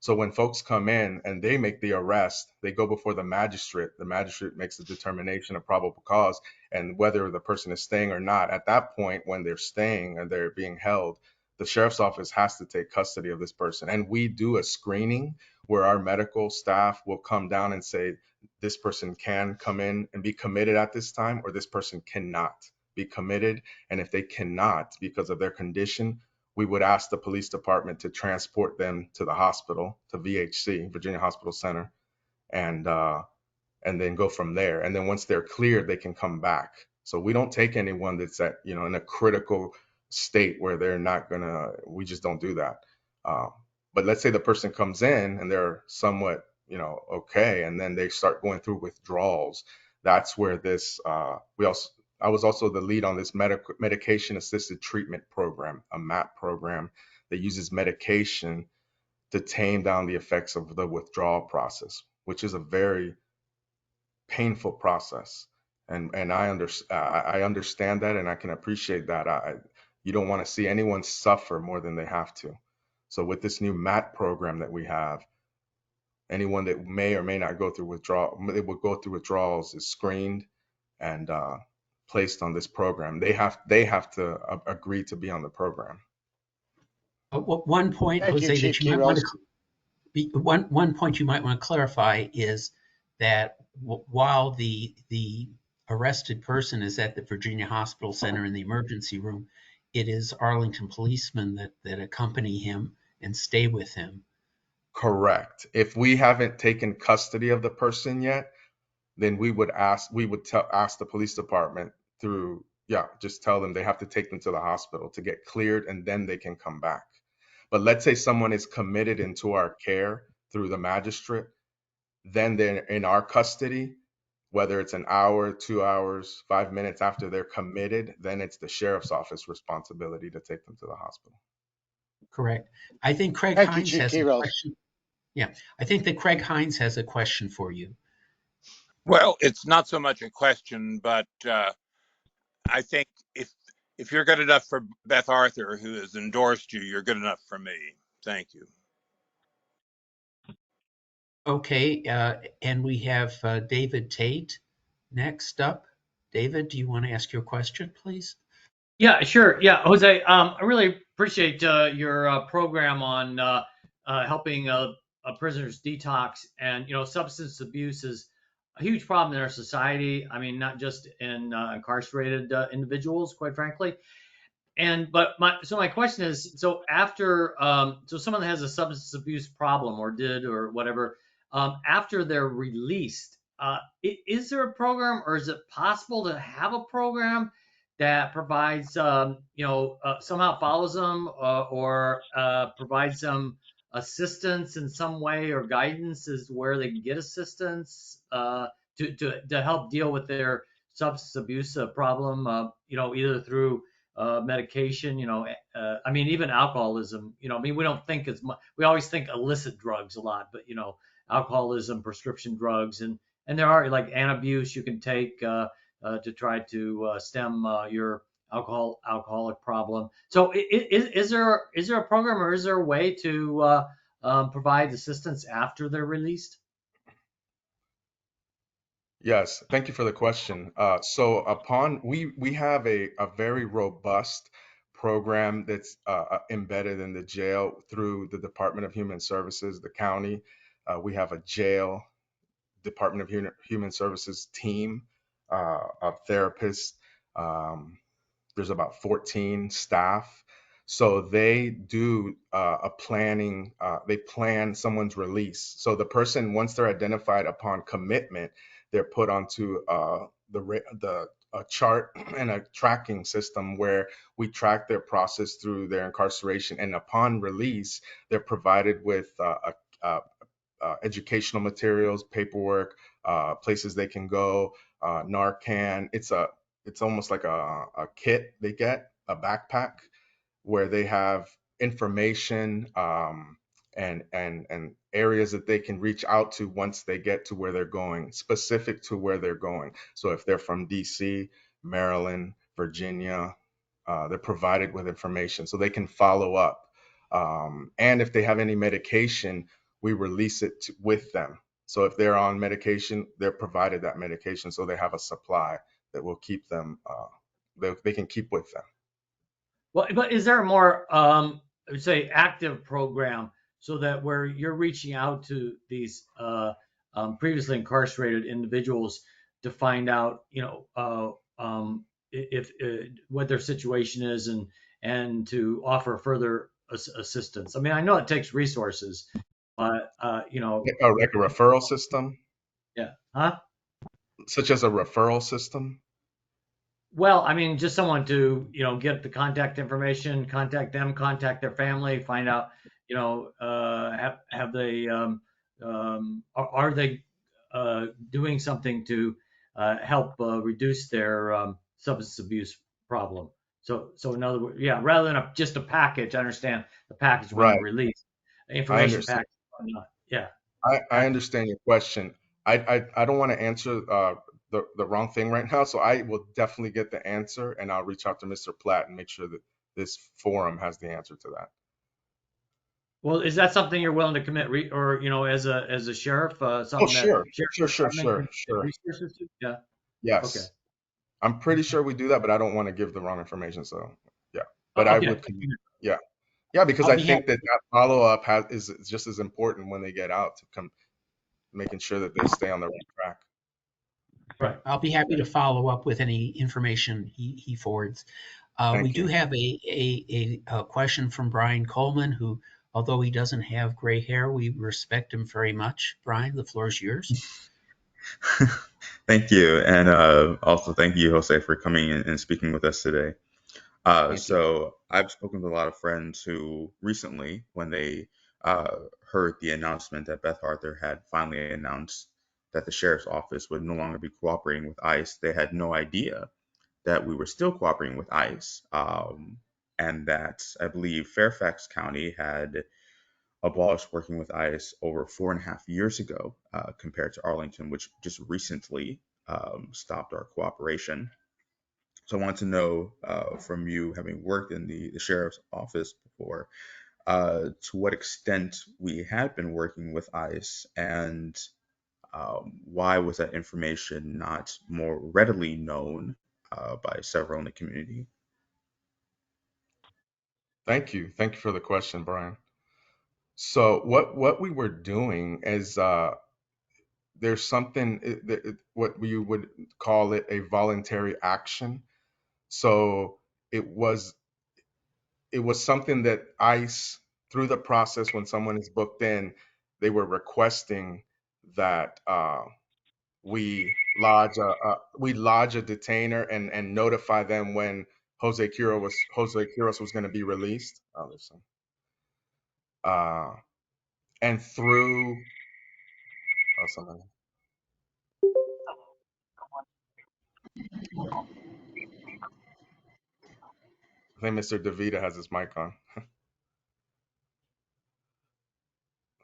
Speaker 8: So when folks come in and they make the arrest, they go before the magistrate. The magistrate makes the determination of probable cause and whether the person is staying or not. At that point, when they're staying and they're being held, the sheriff's office has to take custody of this person. And we do a screening where our medical staff will come down and say, this person can come in and be committed at this time, or this person cannot be committed. And if they cannot, because of their condition, we would ask the police department to transport them to the hospital, to VHC, Virginia Hospital Center, and then go from there. And then once they're cleared, they can come back. So we don't take anyone that's at, in a critical state where they're not gonna, we just don't do that. But let's say the person comes in and they're somewhat, okay, and then they start going through withdrawals. That's where I was also the lead on this medication assisted treatment program, a MAT program that uses medication to tame down the effects of the withdrawal process, which is a very painful process. And I understand that, and I can appreciate that. You don't want to see anyone suffer more than they have to. So with this new MAT program that we have, anyone that may or may not go through withdrawals is screened and placed on this program. They have to agree to be on the program.
Speaker 2: One point,
Speaker 9: Thank you,
Speaker 2: Jose,
Speaker 9: Chief
Speaker 2: that you might want
Speaker 9: Quiroz.
Speaker 2: to one point you might want to clarify is that while the arrested person is at the Virginia Hospital Center in the emergency room, it is Arlington policemen that accompany him and stay with him.
Speaker 8: Correct. If we haven't taken custody of the person yet, then we would ask the police department just tell them they have to take them to the hospital to get cleared, and then they can come back. But let's say someone is committed into our care through the magistrate, then they're in our custody, whether it's an hour, 2 hours, 5 minutes after they're committed, then it's the sheriff's office responsibility to take them to the hospital.
Speaker 2: Correct. I think Craig
Speaker 9: Thank you,
Speaker 2: Hines
Speaker 9: Chief
Speaker 2: has a
Speaker 9: Quiroz.
Speaker 2: question. Yeah, I think that Craig Hines has a question for you.
Speaker 5: Well, it's not so much a question, but I think if you're good enough for Beth Arthur, who has endorsed you, you're good enough for me. Thank you.
Speaker 2: Okay, and we have David Tate next up. David, do you want to ask your question, please?
Speaker 7: Yeah, sure. Yeah, Jose, I really appreciate your program on helping prisoners detox. And, substance abuse is a huge problem in our society. I mean, not just in incarcerated individuals, quite frankly. But my question is, so after so someone has a substance abuse problem or did or whatever, after they're released, is there a program, or is it possible to have a program that provides somehow follows them or provides some assistance in some way or guidance as where they can get assistance to help deal with their substance abuse problem, either through medication, I mean, even alcoholism, I mean, we don't think as much, we always think illicit drugs a lot, but, alcoholism, prescription drugs, and And there are like antabuse you can take to try to stem your alcoholic problem. So is there a program or is there a way to provide assistance after they're released?
Speaker 8: Yes, thank you for the question. So upon we have a very robust program that's embedded in the jail through the Department of Human Services, the county. We have a jail Department of Human Services team of therapists. Um, there's about 14 staff. So they do a planning, they plan someone's release. So the person, once they're identified upon commitment, they're put onto the a chart and a tracking system where we track their process through their incarceration. And upon release, they're provided with educational materials, paperwork, places they can go, Narcan. It's almost like a kit they get, a backpack where they have information and areas that they can reach out to once they get to where they're going, specific to where they're going. So if they're from DC, Maryland, Virginia, they're provided with information so they can follow up. And if they have any medication, we release it with them. So if they're on medication, they're provided that medication so they have a supply that will keep them, they can keep with them.
Speaker 7: Well, but is there a more, say, active program so that where you're reaching out to these previously incarcerated individuals to find out, if what their situation is and to offer further assistance? I mean, I know it takes resources, but
Speaker 8: Like a referral system,
Speaker 7: yeah, huh?
Speaker 8: such as a referral system.
Speaker 7: Well, I mean, just someone to, get the contact information, contact them, contact their family, find out, have they, are they doing something to help reduce their substance abuse problem? So in other words, yeah, rather than just a package, I understand the package when they're
Speaker 8: Right.
Speaker 7: released,
Speaker 8: I
Speaker 7: information
Speaker 8: understand.
Speaker 7: package, whatnot. Yeah.
Speaker 8: I understand your question. I don't want to answer the wrong thing right now, so I will definitely get the answer, and I'll reach out to Mr. Platt and make sure that this forum has the answer to that.
Speaker 7: Well, is that something you're willing to commit, or as a sheriff,
Speaker 8: Oh,
Speaker 7: something that
Speaker 8: sure,
Speaker 7: sheriff
Speaker 8: sure, sure,
Speaker 7: department
Speaker 8: sure,
Speaker 7: can commit
Speaker 8: sure.
Speaker 7: resources to? Yeah. Okay.
Speaker 8: Yes, I'm pretty sure we do that, but I don't want to give the wrong information. So yeah, but I
Speaker 7: Okay.
Speaker 8: would, yeah, yeah, because
Speaker 2: I'll
Speaker 8: I
Speaker 2: be
Speaker 8: think
Speaker 2: happy.
Speaker 8: that follow up is just as important when they get out to come, making sure that they stay on the right track.
Speaker 7: Right.
Speaker 2: I'll be happy to follow up with any information he forwards. We
Speaker 8: Thank
Speaker 2: do
Speaker 8: you.
Speaker 2: have a question from Brian Coleman, who, although he doesn't have gray hair, we respect him very much. Brian, the floor is yours.
Speaker 10: Thank you. And also thank you, Jose, for coming in and speaking with us today.
Speaker 2: Thank you.
Speaker 10: So I've spoken to a lot of friends who recently, when they heard the announcement that Beth Arthur had finally announced that the sheriff's office would no longer be cooperating with ICE, they had no idea that we were still cooperating with ICE. And that I believe Fairfax County had abolished working with ICE over 4.5 years ago, compared to Arlington, which just recently stopped our cooperation. So I want to know from you, having worked in the sheriff's office before, to what extent we had been working with ICE, and why was that information not more readily known by several in the community?
Speaker 8: Thank you. Thank you for the question, Brian. So what we were doing is there's something what we would call it a voluntary action. So it was it was something that ICE, through the process when someone is booked in, they were requesting that we lodge a detainer and notify them when Jose Quiroz was going to be released. Oh, there's some. And through something. I think Mr. DeVita has his mic on.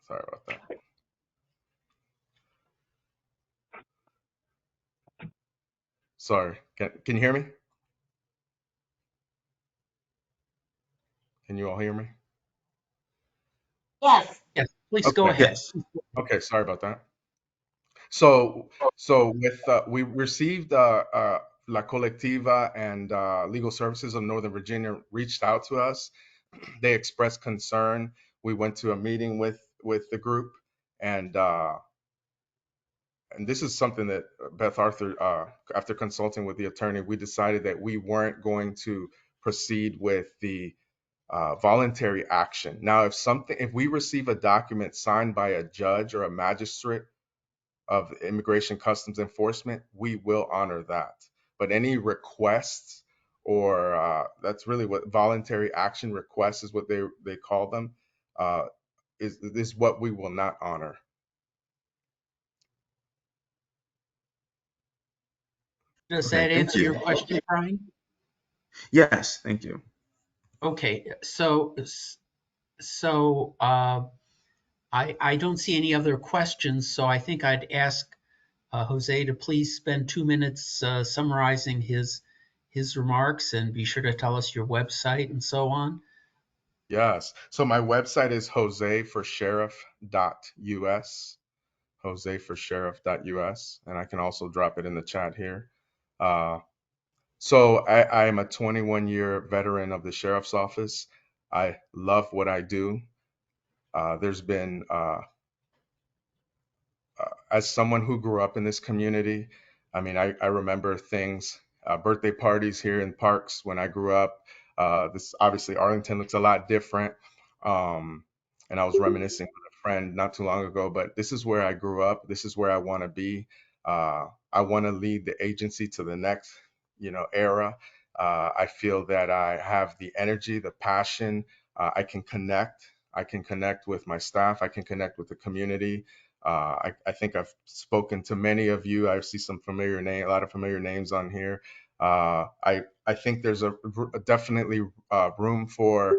Speaker 8: Sorry about that. Sorry. Can you hear me? Can you all hear me?
Speaker 6: Yes.
Speaker 2: Yes, please go
Speaker 8: Okay.
Speaker 2: ahead.
Speaker 10: Yes.
Speaker 8: Okay. Sorry about that. So, with we received La Colectiva and Legal Services of Northern Virginia reached out to us. They expressed concern. We went to a meeting with the group, and this is something that Beth Arthur, after consulting with the attorney, we decided that we weren't going to proceed with the voluntary action. Now, if we receive a document signed by a judge or a magistrate of Immigration Customs Enforcement, we will honor that. But any requests, or that's really what voluntary action requests is what they call them, uh, is what we will not honor.
Speaker 2: Does
Speaker 10: Okay,
Speaker 2: that
Speaker 10: thank
Speaker 2: answer
Speaker 10: you.
Speaker 2: your question, Brian?
Speaker 10: Yes, thank you.
Speaker 2: Okay, so I don't see any other questions, so I think I'd ask Jose to please spend 2 minutes summarizing his remarks, and be sure to tell us your website and so on.
Speaker 8: Yes. So my website is joseforsheriff.us, joseforsheriff.us, and I can also drop it in the chat here. So I am a 21-year veteran of the sheriff's office. I love what I do. There's been as someone who grew up in this community, I mean, I remember things, birthday parties here in parks when I grew up. This obviously Arlington looks a lot different. Um, and I was reminiscing with a friend not too long ago, but this is where I grew up. This is where I want to be. I want to lead the agency to the next, era. I feel that I have the energy, the passion. I can connect. I can connect with my staff. I can connect with the community. I think I've spoken to many of you. I see a lot of familiar names on here. I think there's definitely room for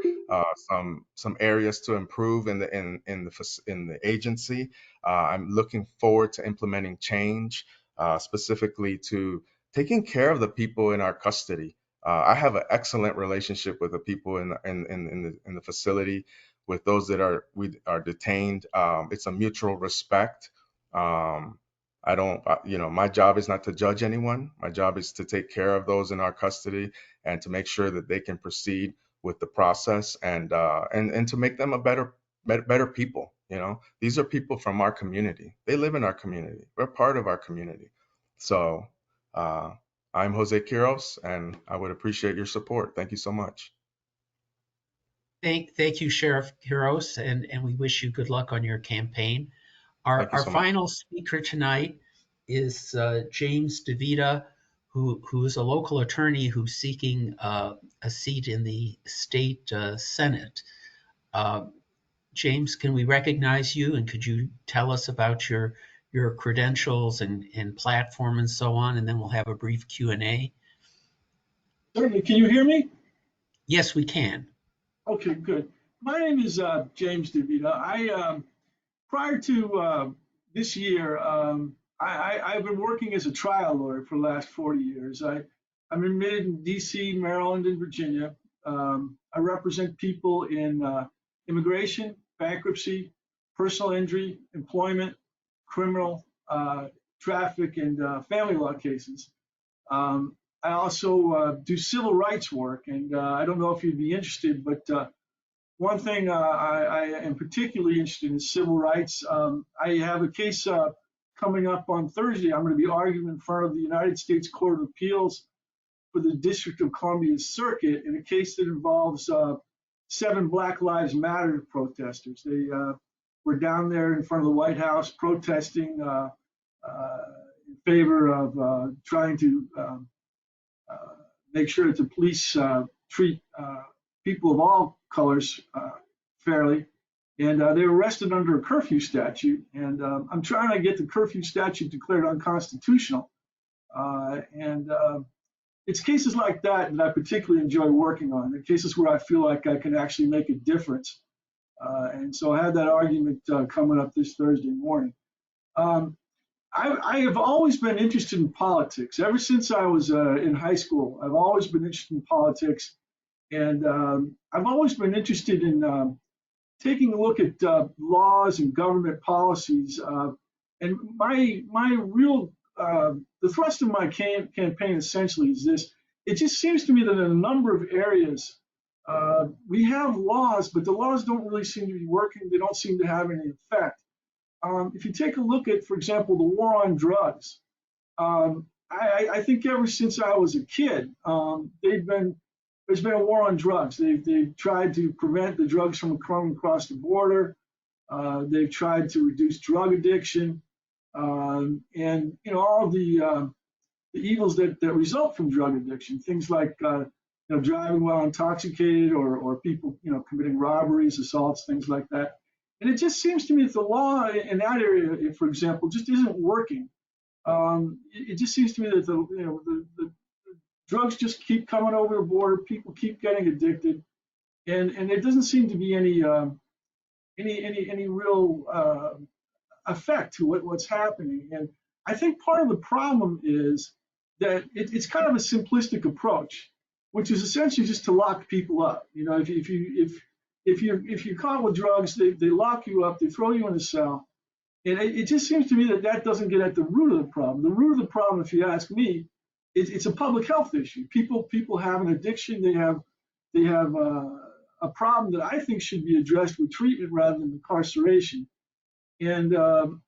Speaker 8: some areas to improve in the agency. I'm looking forward to implementing change, specifically to taking care of the people in our custody. I have an excellent relationship with the people in the facility, with those that are detained. It's a mutual respect. I don't, my job is not to judge anyone. My job is to take care of those in our custody and to make sure that they can proceed with the process, and to make them a better people. These are people from our community. They live in our community. We're part of our community. So uh, I'm Jose Quiroz, and I would appreciate your support. Thank you so much.
Speaker 2: Thank you, Sheriff Quiroz, and we wish you good luck on your campaign.
Speaker 8: Thank you
Speaker 2: Our
Speaker 8: so much.
Speaker 2: final speaker tonight is James LaVita, who is a local attorney who's seeking a seat in the state Senate. James, can we recognize you, and could you tell us about your credentials and platform and so on, and then we'll have a brief Q&A.
Speaker 11: Certainly. Can you hear me?
Speaker 2: Yes, we can.
Speaker 11: Okay, good. My name is James LaVita. Prior to this year, I've been working as a trial lawyer for the last 40 years. I'm admitted in D.C., Maryland, and Virginia. I represent people in immigration, bankruptcy, personal injury, employment, criminal, traffic, and family law cases. I also do civil rights work, and I don't know if you'd be interested, but one thing I am particularly interested in is civil rights. I have a case coming up on Thursday. I'm going to be arguing in front of the United States Court of Appeals for the District of Columbia Circuit in a case that involves 7 Black Lives Matter protesters. They were down there in front of the White House protesting in favor of trying to make sure that the police treat people of all colors fairly. And they were arrested under a curfew statute. And I'm trying to get the curfew statute declared unconstitutional. It's cases like that that I particularly enjoy working on. The cases where I feel like I can actually make a difference. And so I had that argument coming up this Thursday morning. I have always been interested in politics. Ever since I was in high school, I've always been interested in politics, and I've always been interested in taking a look at laws and government policies. And my real the thrust of my campaign essentially is this: it just seems to me that in a number of areas we have laws, but the laws don't really seem to be working. They don't seem to have any effect. If you take a look at, for example, the war on drugs, I think ever since I was a kid, there's been a war on drugs. They've tried to prevent the drugs from coming across the border. They've tried to reduce drug addiction, and all of the evils that result from drug addiction. Things like driving while intoxicated, or people committing robberies, assaults, things like that. And it just seems to me that the law in that area, for example, just isn't working. It just seems to me that the drugs just keep coming over the border. People keep getting addicted, and there doesn't seem to be any real effect to what's happening. And I think part of the problem is that it's kind of a simplistic approach, which is essentially just to lock people up. If you're caught with drugs, they lock you up, they throw you in a cell, and it just seems to me that doesn't get at the root of the problem. The root of the problem, if you ask me, it's a public health issue. People have an addiction. They have a problem that I think should be addressed with treatment rather than incarceration. And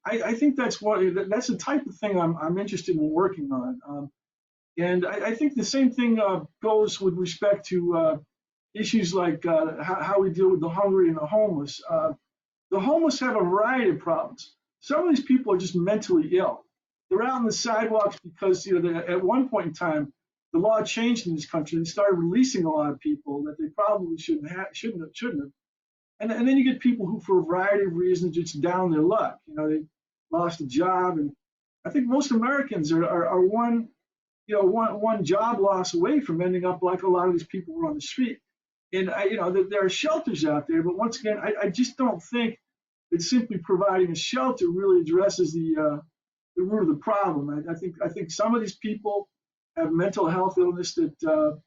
Speaker 11: I think that's the type of thing I'm interested in working on. And I think the same thing goes with respect to issues like how we deal with the hungry and the homeless. The homeless have a variety of problems. Some of these people are just mentally ill. They're out on the sidewalks because at one point in time, the law changed in this country and started releasing a lot of people that they probably shouldn't have. And then you get people who, for a variety of reasons, just down their luck. They lost a job, and I think most Americans are one job loss away from ending up like a lot of these people were on the street. And there are shelters out there, but once again, I just don't think that simply providing a shelter really addresses the root of the problem. I think some of these people have mental health illness that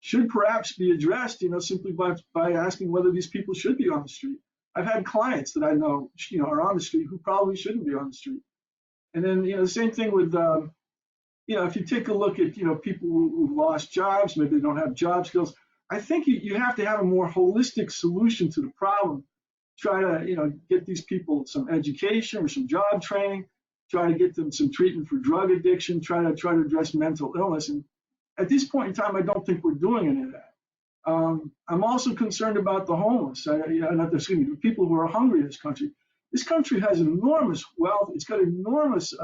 Speaker 11: should perhaps be addressed, simply by asking whether these people should be on the street. I've had clients that I know, are on the street who probably shouldn't be on the street. And then, the same thing with, if you take a look at, people who've lost jobs, maybe they don't have job skills. I think you have to have a more holistic solution to the problem. Try to, get these people some education or some job training. Try to get them some treatment for drug addiction. Try to address mental illness. And at this point in time, I don't think we're doing any of that. I'm also concerned about the homeless. The people who are hungry in this country. This country has enormous wealth. It's got enormous.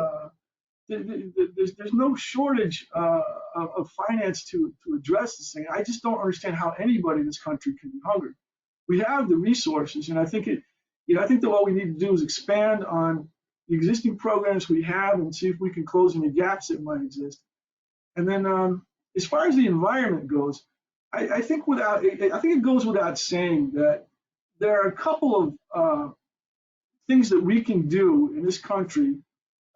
Speaker 11: There's no shortage of finance to address this thing. I just don't understand how anybody in this country can be hungry. We have the resources, and I think that what we need to do is expand on the existing programs we have and see if we can close any gaps that might exist. And then, as far as the environment goes, I think it goes without saying that there are a couple of things that we can do in this country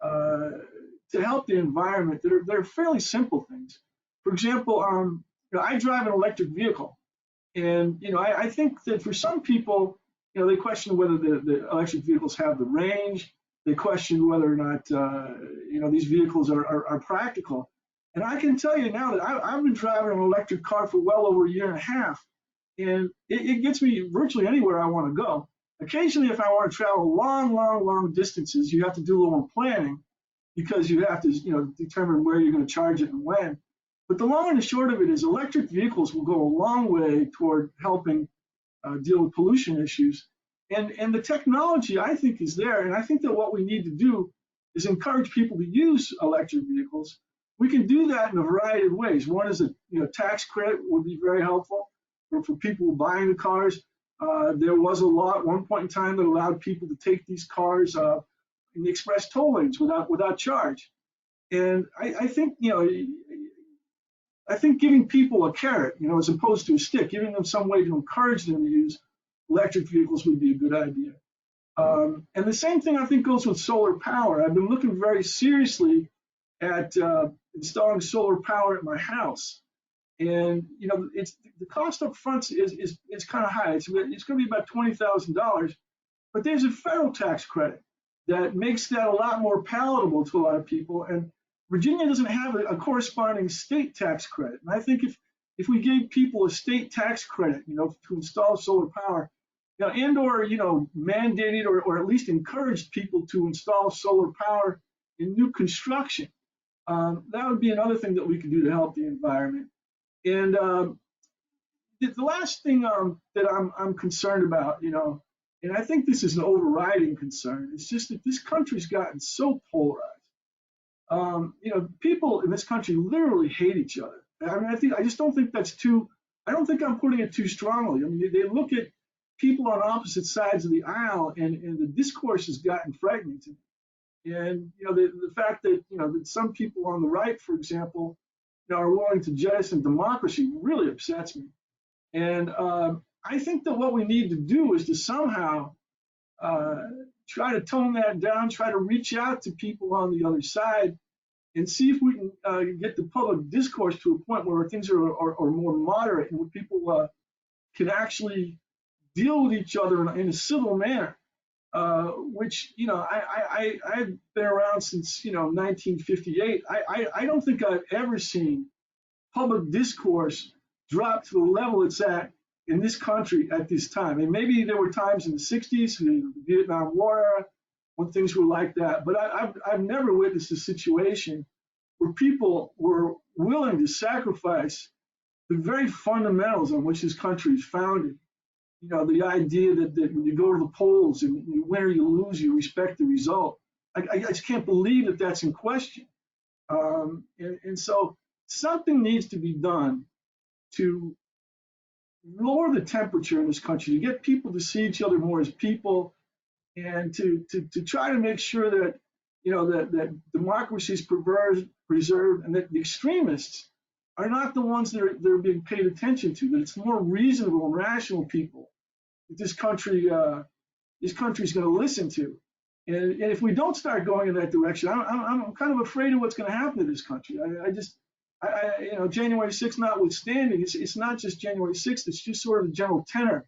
Speaker 11: to help the environment that are fairly simple things. For example, I drive an electric vehicle, and I think that for some people, they question whether the electric vehicles have the range. They question whether or not these vehicles are practical. And I can tell you now that I've been driving an electric car for well over a year and a half, and it gets me virtually anywhere I want to go. Occasionally, if I want to travel long distances, you have to do a little more planning because you have to determine where you're going to charge it and when. But the long and the short of it is electric vehicles will go a long way toward helping deal with pollution issues. And the technology, I think, is there. And I think that what we need to do is encourage people to use electric vehicles. We can do that in a variety of ways. One is a tax credit would be very helpful for people buying the cars. There was a law at one point in time that allowed people to take these cars in the express toll lanes without charge. And I think giving people a carrot, as opposed to a stick, giving them some way to encourage them to use electric vehicles would be a good idea. And the same thing I think goes with solar power. I've been looking very seriously at installing solar power at my house. And it's the cost up front is kind of high. It's going to be about $20,000, but there's a federal tax credit that makes that a lot more palatable to a lot of people. And Virginia doesn't have a corresponding state tax credit. And I think if we gave people a state tax credit, to install solar power, and or mandated or at least encouraged people to install solar power in new construction, that would be another thing that we could do to help the environment. And the last thing that I'm concerned about, and I think this is an overriding concern, it's just that this country's gotten so polarized. People in this country literally hate each other. I mean, I just don't think that's too. I don't think I'm putting it too strongly. I mean, they look at people on opposite sides of the aisle, and the discourse has gotten fragmented. And the fact that that some people on the right, for example, are willing to jettison democracy really upsets me. And I think that what we need to do is to somehow try to tone that down, try to reach out to people on the other side, and see if we can get the public discourse to a point where things are more moderate and where people can actually deal with each other in a civil manner. Which I've been around since 1958. I don't think I've ever seen public discourse drop to the level it's at in this country at this time. And maybe there were times in the 60s, the Vietnam War era, when things were like that. But I've never witnessed a situation where people were willing to sacrifice the very fundamentals on which this country is founded. The idea that when you go to the polls and you win or you lose, you respect the result. I just can't believe that that's in question. And so something needs to be done to lower the temperature in this country, to get people to see each other more as people, and to try to make sure that that democracy is preserved, and that the extremists are not the ones that are being paid attention to. That it's more reasonable and rational people that this country is going to listen to. And if we don't start going in that direction, I'm kind of afraid of what's going to happen to this country. January 6th notwithstanding, it's not just January 6th, it's just sort of the general tenor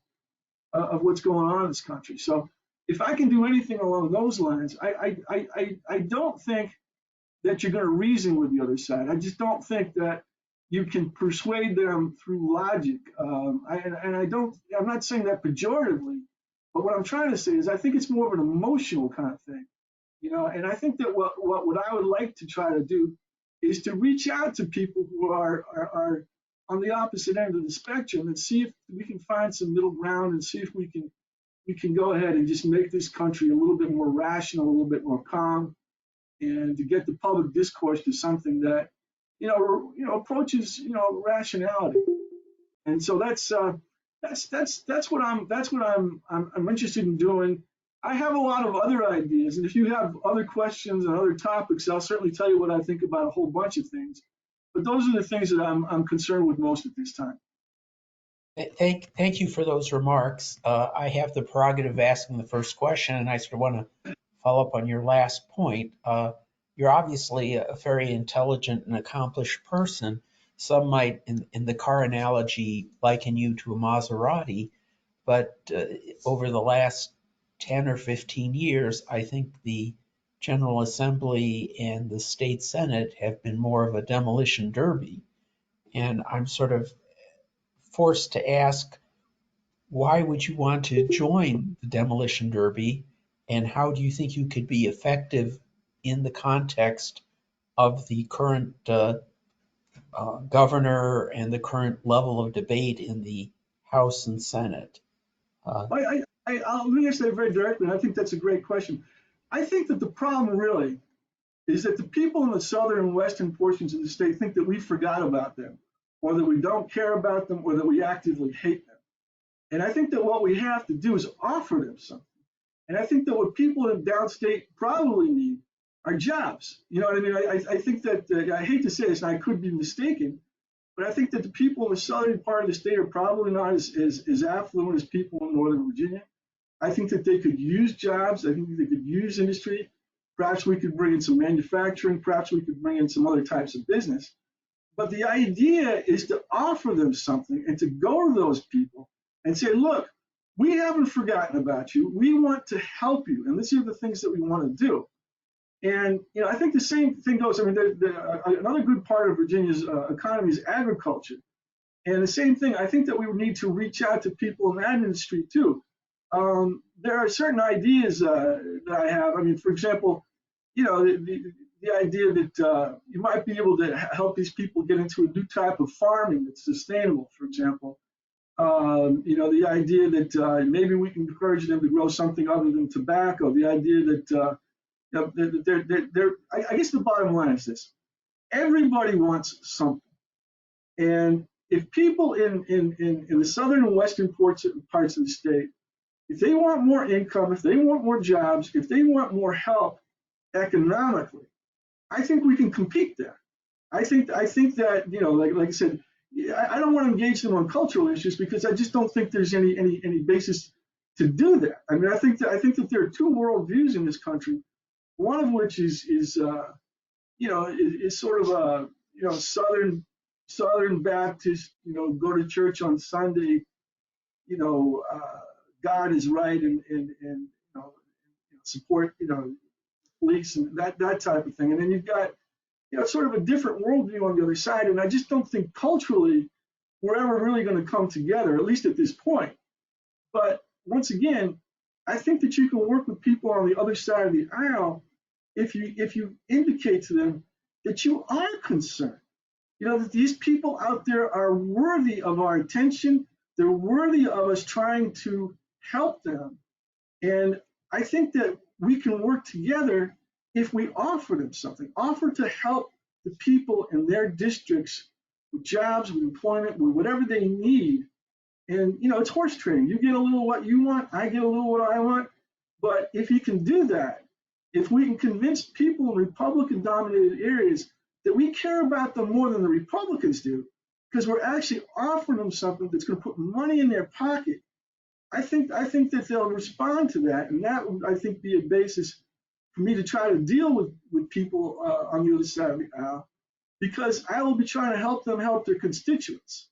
Speaker 11: of what's going on in this country. So if I can do anything along those lines, I don't think that you're going to reason with the other side. I just don't think that you can persuade them through logic. I'm not saying that pejoratively, but what I'm trying to say is I think it's more of an emotional kind of thing, and I think that what I would like to try to do is to reach out to people who are on the opposite end of the spectrum and see if we can find some middle ground, and see if we can go ahead and just make this country a little bit more rational, a little bit more calm, and to get the public discourse to something that approaches rationality. And so that's what I'm interested in doing. I have a lot of other ideas, and if you have other questions and other topics, I'll certainly tell you what I think about a whole bunch of things. But those are the things that I'm concerned with most at this time.
Speaker 2: Thank you for those remarks. I have the prerogative of asking the first question, and I sort of want to follow up on your last point. You're obviously a very intelligent and accomplished person. Some might, in the car analogy, liken you to a Maserati, but over the last 10 or 15 years, I think the General Assembly and the State Senate have been more of a demolition derby. And I'm sort of forced to ask, why would you want to join the demolition derby? And how do you think you could be effective in the context of the current governor and the current level of debate in the House and Senate?
Speaker 11: Let me answer that very directly. I think that's a great question. I think that the problem really is that the people in the southern and western portions of the state think that we forgot about them, or that we don't care about them, or that we actively hate them. And I think that what we have to do is offer them something. And I think that what people in downstate probably need are jobs. You know what I mean? I think that, I hate to say this, and I could be mistaken, but I think that the people in the southern part of the state are probably not as affluent as people in Northern Virginia. I think that they could use jobs. I think they could use industry. Perhaps we could bring in some manufacturing. Perhaps we could bring in some other types of business. But the idea is to offer them something and to go to those people and say, look, we haven't forgotten about you. We want to help you. And these are the things that we want to do. And, I think the same thing goes. I mean, another good part of Virginia's economy is agriculture. And the same thing, I think that we need to reach out to people in that industry too. There are certain ideas that I have. I mean, for example, the idea that you might be able to help these people get into a new type of farming that's sustainable, for example. The idea that maybe we can encourage them to grow something other than tobacco. The idea that, I guess the bottom line is this: everybody wants something, and if people in the southern and western parts of the state, if they want more income, if they want more jobs, if they want more help economically, I think we can compete there. I think that, like I said, I don't want to engage them on cultural issues because I just don't think there's any basis to do that. I mean, I think that there are two worldviews in this country, one of which is sort of a Southern Baptist, go to church on Sunday, God is right, and support police and that type of thing. And then you've got sort of a different worldview on the other side. And I just don't think culturally we're ever really going to come together, at least at this point. But once again, I think that you can work with people on the other side of the aisle if you indicate to them that you are concerned. That these people out there are worthy of our attention. They're worthy of us trying to help them. And I think that we can work together if we offer them something, offer to help the people in their districts with jobs, with employment, with whatever they need. And, it's horse trading. You get a little what you want, I get a little what I want. But if you can do that, if we can convince people in Republican-dominated areas that we care about them more than the Republicans do, because we're actually offering them something that's going to put money in their pocket, I think that they'll respond to that. And that would, I think, be a basis for me to try to deal with people on the other side of the aisle, because I will be trying to help them help their constituents.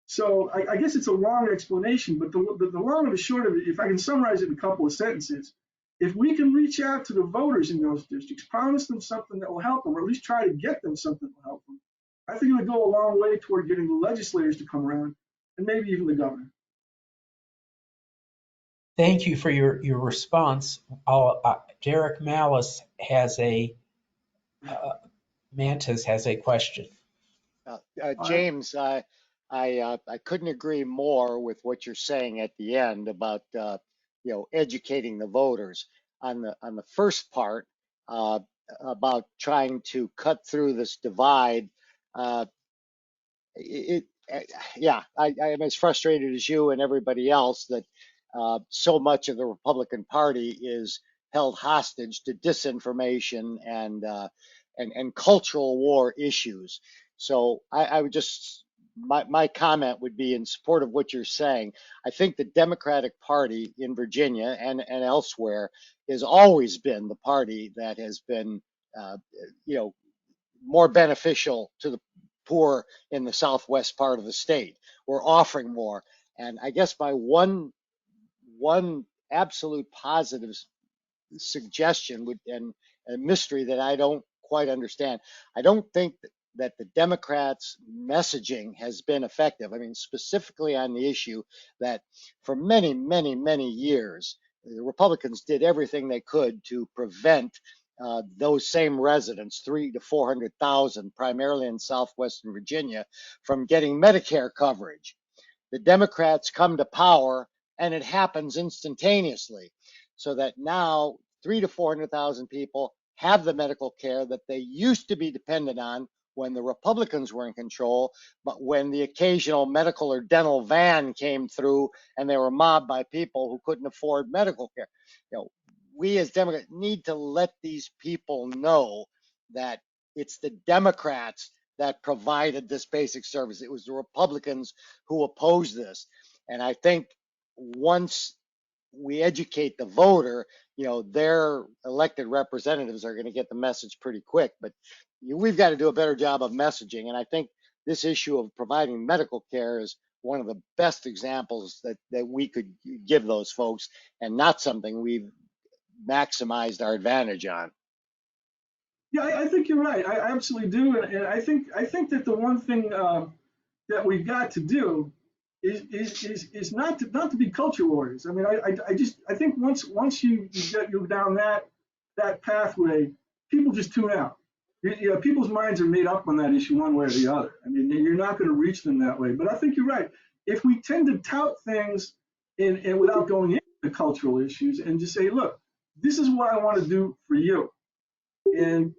Speaker 11: So I guess it's a long explanation, but the long and the short of it, if I can summarize it in a couple of sentences, if we can reach out to the voters in those districts, promise them something that will help them, or at least try to get them something that will help them, I think it would go a long way toward getting the legislators to come around, and maybe even the governor.
Speaker 2: Thank you for your response. Derek Mantis has a question.
Speaker 9: James, I couldn't agree more with what you're saying at the end about educating the voters. On the first part about trying to cut through this divide, yeah, I am as frustrated as you and everybody else that so much of the Republican Party is held hostage to disinformation and cultural war issues. So I would just, my comment would be in support of what you're saying. I think the Democratic Party in Virginia and elsewhere has always been the party that has been, more beneficial to the poor in the southwest part of the state. We're offering more. And I guess my one absolute positive suggestion would, and a mystery that I don't quite understand, I don't think that the Democrats' messaging has been effective. I mean, specifically on the issue that for many, many, many years, the Republicans did everything they could to prevent those same residents, 300,000 to 400,000, primarily in southwestern Virginia, from getting Medicare coverage. The Democrats come to power and it happens instantaneously, so that now 300,000 to 400,000 people have the medical care that they used to be dependent on when the Republicans were in control, but when the occasional medical or dental van came through and they were mobbed by people who couldn't afford medical care. We as Democrats need to let these people know that it's the Democrats that provided this basic service. It was the Republicans who opposed this. And I think once we educate the voter, their elected representatives are going to get the message pretty quick. But we've got to do a better job of messaging. And I think this issue of providing medical care is one of the best examples that we could give those folks, and not something we've maximized our advantage on.
Speaker 11: Yeah, I think you're right. I absolutely do, and I think that the one thing that we've got to do is not to be culture warriors. I mean, I think once you get down that pathway, people just tune out. People's minds are made up on that issue one way or the other. I mean, you're not going to reach them that way. But I think you're right. If we tend to tout things and without going into the cultural issues and just say, look, this is what I want to do for you, and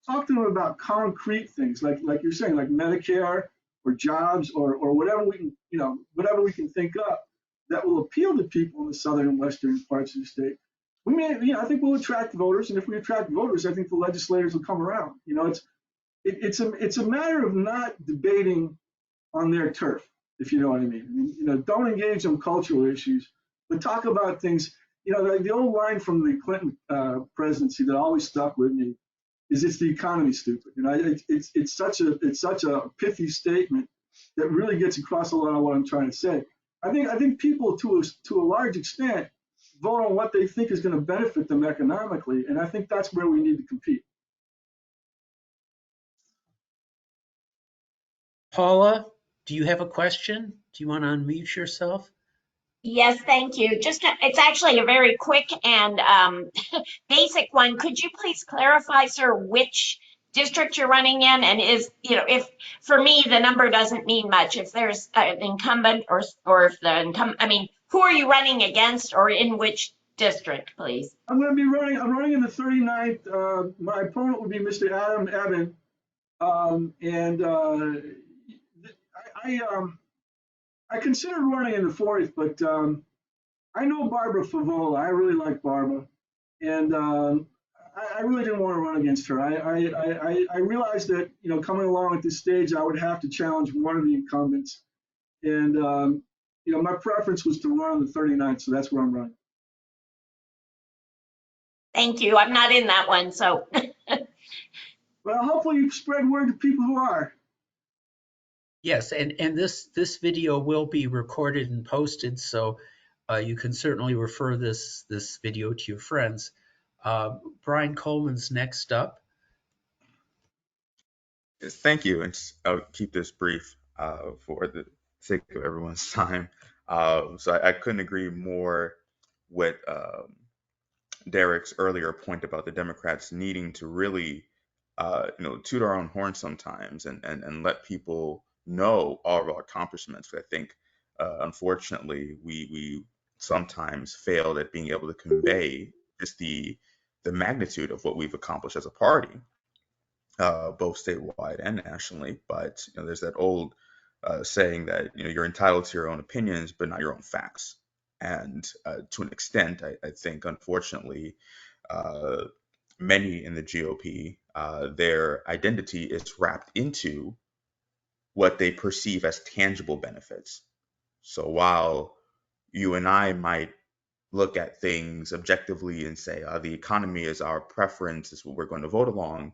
Speaker 11: talk to them about concrete things like you're saying, like Medicare or jobs or whatever we can, whatever we can think up that will appeal to people in the southern and western parts of the state. We may, I think we'll attract voters, and if we attract voters, I think the legislators will come around. It's a matter of not debating on their turf, if you know what I mean. Don't engage on cultural issues, but talk about things. The old line from the Clinton presidency that always stuck with me is, "It's the economy, stupid." It's such a pithy statement that really gets across a lot of what I'm trying to say. I think people to a large extent vote on what they think is going to benefit them economically, and I think that's where we need to compete.
Speaker 2: Paula, do you have a question? Do you want to unmute yourself?
Speaker 6: Yes, thank you. It's actually a very quick and basic one. Could you please clarify, sir, which district you're running in? And if for me, the number doesn't mean much. If there's an incumbent or if the incumbent, who are you running against or in which district, please?
Speaker 11: I'm running in the 39th. My opponent would be Mr. Adam Evan. I considered running in the 40th, but I know Barbara Favola. I really like Barbara, and I really didn't want to run against her. I realized that coming along at this stage, I would have to challenge one of the incumbents, and my preference was to run on the 39th, so that's where I'm running.
Speaker 6: Thank you. I'm not in that one, so.
Speaker 11: Well, hopefully you spread word to people who are.
Speaker 2: Yes, and this video will be recorded and posted, so you can certainly refer this video to your friends. Brian Coleman's next up.
Speaker 10: Thank you, and I'll keep this brief for the sake of everyone's time. So I couldn't agree more with Derek's earlier point about the Democrats needing to really, toot our own horn sometimes and let people know all of our accomplishments. But I think, unfortunately, we sometimes failed at being able to convey just the magnitude of what we've accomplished as a party, both statewide and nationally. But there's that old saying that you're entitled to your own opinions, but not your own facts. And to an extent, I think, unfortunately, many in the GOP, their identity is wrapped into what they perceive as tangible benefits. So while you and I might look at things objectively and say the economy is our preference, is what we're going to vote along,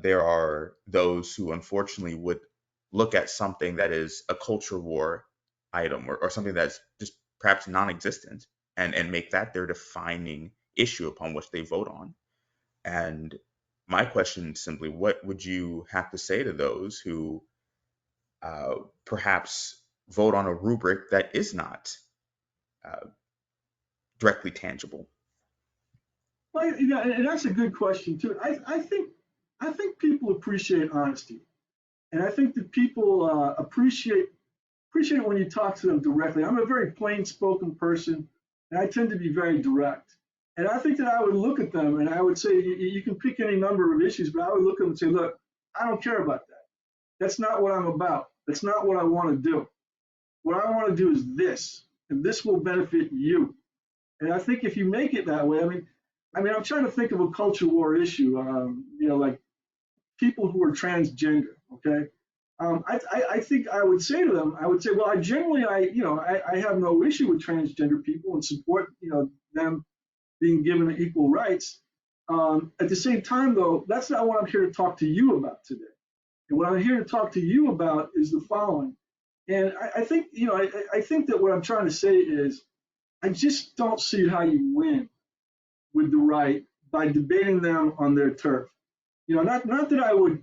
Speaker 10: there are those who unfortunately would look at something that is a culture war item or something that's just perhaps non-existent and make that their defining issue upon which they vote on. And my question is simply, what would you have to say to those who perhaps vote on a rubric that is not directly tangible?
Speaker 11: Well, and that's a good question too. I think people appreciate honesty, and I think that people appreciate when you talk to them directly. I'm a very plain-spoken person, and I tend to be very direct. And I think that I would look at them and I would say, you can pick any number of issues, but I would look at them and say, look, I don't care about that. That's not what I'm about. That's not what I want to do. What I want to do is this, and this will benefit you. And I think if you make it that way, I'm trying to think of a culture war issue, like people who are transgender, okay? I think I would say to them, I would say, well, I have no issue with transgender people and support, them being given equal rights. At the same time, though, that's not what I'm here to talk to you about today. And what I'm here to talk to you about is the following. And I think, I think that what I'm trying to say is, I just don't see how you win with the right by debating them on their turf. Not that I would,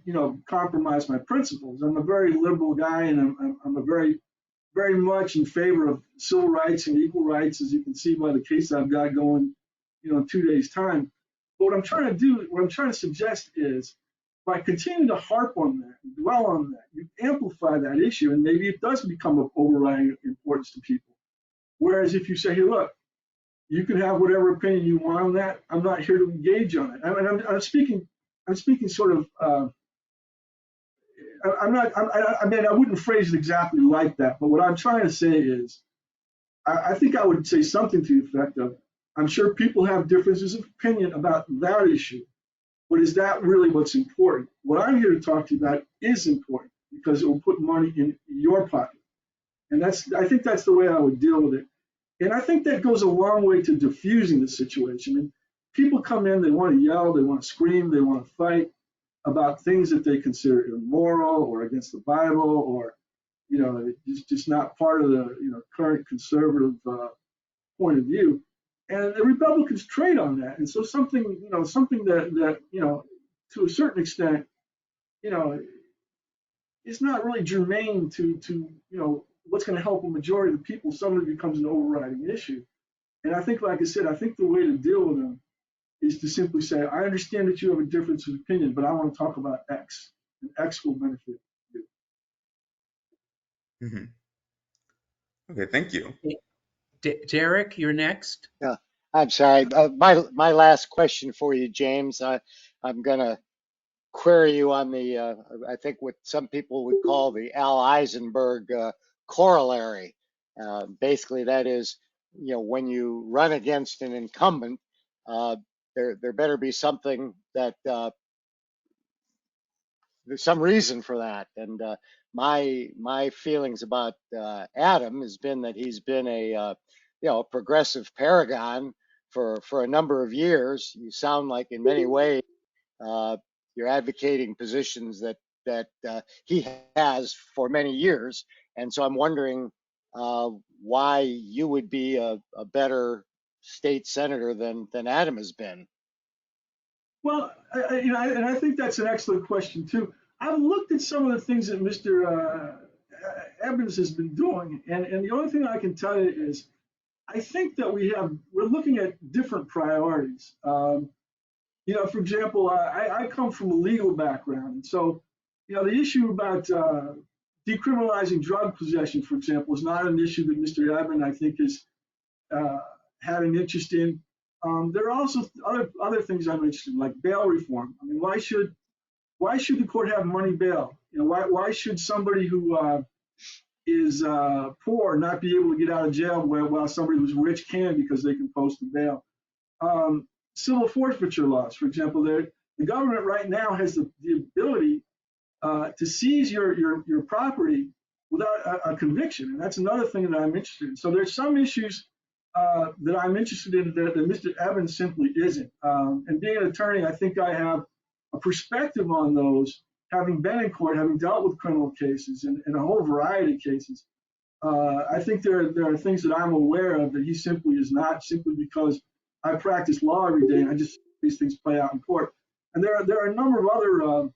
Speaker 11: compromise my principles. I'm a very liberal guy, and I'm a very, very much in favor of civil rights and equal rights, as you can see by the case I've got going, in 2 days' time. But what I'm trying to suggest is, by continuing to harp on that, and dwell on that, you amplify that issue, and maybe it does become of overriding importance to people. Whereas if you say, hey, look, you can have whatever opinion you want on that. I'm not here to engage on it. I'm speaking sort of. I wouldn't phrase it exactly like that. But what I'm trying to say is, I think I would say something to the effect of, I'm sure people have differences of opinion about that issue, but is that really what's important? What I'm here to talk to you about is important because it will put money in your pocket, and I think that's the way I would deal with it. And I think that goes a long way to diffusing the situation. And people come in, they want to yell, they want to scream, they want to fight about things that they consider immoral or against the Bible, or just not part of the current conservative point of view. And the Republicans trade on that. And so something that to a certain extent, is not really germane to what's going to help a majority of the people, suddenly becomes an overriding issue. And I think, like I said, I think the way to deal with them is to simply say, I understand that you have a difference of opinion, but I want to talk about X, and X will benefit you.
Speaker 10: Okay, thank you.
Speaker 2: Derek, you're next.
Speaker 9: Yeah, I'm sorry. My last question for you, James. I'm gonna query you on the I think what some people would call the Al Eisenberg corollary. Basically, that is, when you run against an incumbent, there better be something that there's some reason for that. And my feelings about Adam has been that he's been a progressive paragon for a number of years. You sound like in many ways you're advocating positions that he has for many years. And so I'm wondering why you would be a better state senator than Adam has been.
Speaker 11: Well, I think that's an excellent question too. I've looked at some of the things that Mr. Evans has been doing, and the only thing I can tell you is, I think that we're looking at different priorities. For example, I come from a legal background, and so the issue about decriminalizing drug possession, for example, is not an issue that Mr. Evans, I think, has had an interest in. There are also other things I'm interested in, like bail reform. I mean, why should the court have money bail? Why should somebody who is poor not be able to get out of jail while somebody who's rich can, because they can post a bail? Civil forfeiture laws, for example, the government right now has the ability to seize your property without a conviction, and that's another thing that I'm interested in. So there's some issues that I'm interested in that Mr. Evans simply isn't. And being an attorney, I think I have a perspective on those, having been in court, having dealt with criminal cases and a whole variety of cases. I think there are things that I'm aware of that he simply is not, simply because I practice law every day and I just see these things play out in court. And there are a number of other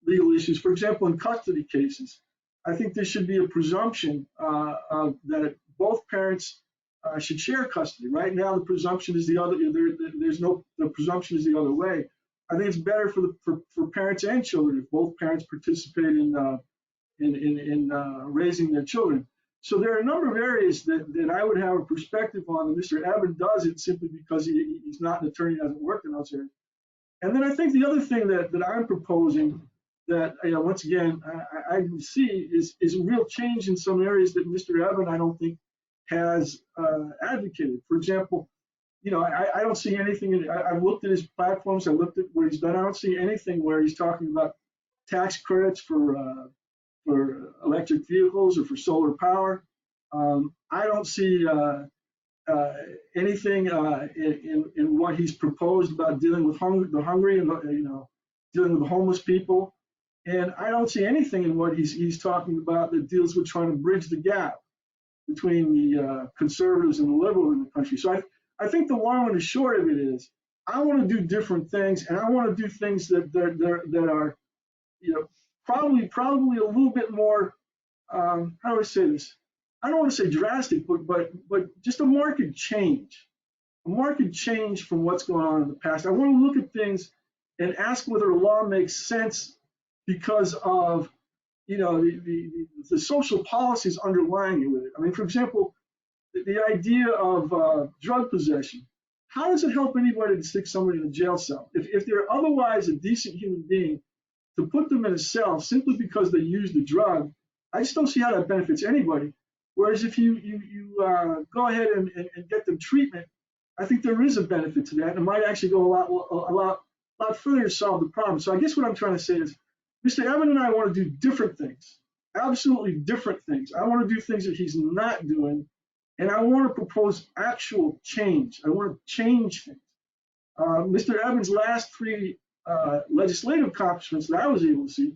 Speaker 11: legal issues. For example, in custody cases, I think there should be a presumption that both parents should share custody. Right now, the presumption is the other. The presumption is the other way. I think it's better for parents and children if both parents participate in raising their children. So there are a number of areas that I would have a perspective on, and Mr. Evans does it simply because he's not an attorney, hasn't worked in those areas. And then I think the other thing that I'm proposing that, once again, I see is a real change in some areas that Mr. Evans, I don't think, has advocated. For example, I don't see anything. I've looked at his platforms. I looked at what he's done. I don't see anything where he's talking about tax credits for electric vehicles or for solar power. I don't see anything in what he's proposed about dealing with the hungry and dealing with homeless people. And I don't see anything in what he's talking about that deals with trying to bridge the gap between the conservatives and the liberals in the country. So I think the long and the short of it is, I want to do different things, and I want to do things that are, probably a little bit more. How do I say this? I don't want to say drastic, but just a market change from what's going on in the past. I want to look at things and ask whether a law makes sense because of the social policies underlying it with it. I mean, for example, the idea of drug possession. How does it help anybody to stick somebody in a jail cell? If they're otherwise a decent human being, to put them in a cell simply because they used the drug, I just don't see how that benefits anybody. Whereas if you go ahead and get them treatment, I think there is a benefit to that, and it might actually go a lot further to solve the problem. So I guess what I'm trying to say is, Mr. Evan and I want to do different things, absolutely different things. I want to do things that he's not doing, and I want to propose actual change. I want to change things. Mr. Evans' last three legislative accomplishments that I was able to see,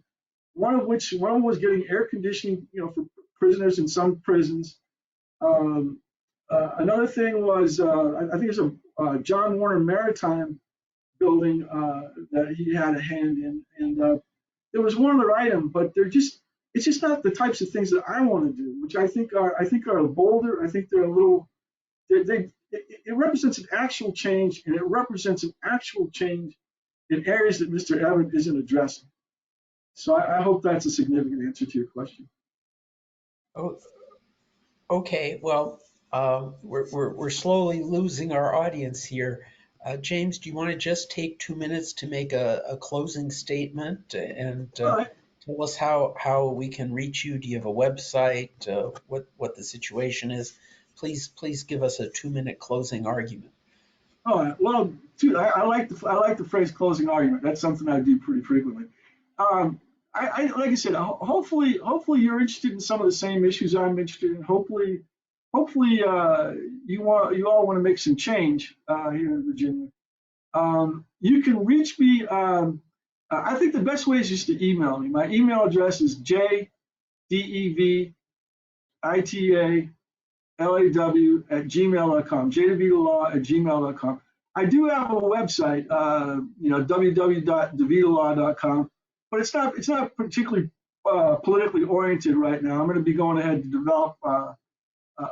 Speaker 11: one was getting air conditioning, for prisoners in some prisons. Another thing was, I think it's a John Warner Maritime building that he had a hand in, and there was one other item, but it's just not the types of things that I want to do, which I think are bolder. I think they're a little, it represents an actual change, and it represents an actual change in areas that Mr. Evans isn't addressing. So I hope that's a significant answer to your question.
Speaker 2: Oh, okay. Well, we're slowly losing our audience here. James, do you want to just take 2 minutes to make a closing statement and tell us how we can reach you? Do you have a website? What the situation is? Please give us a 2-minute closing argument.
Speaker 11: All right. Well, I like the phrase closing argument. That's something I do pretty frequently. I like I said, hopefully you're interested in some of the same issues I'm interested in. Hopefully you all want to make some change here in Virginia. You can reach me. I think the best way is just to email me. My email address is jdevitalaw@gmail.com. jdevitalaw@gmail.com. I do have a website, www.devitalaw.com, but it's not particularly politically oriented right now. I'm going to be going ahead to develop a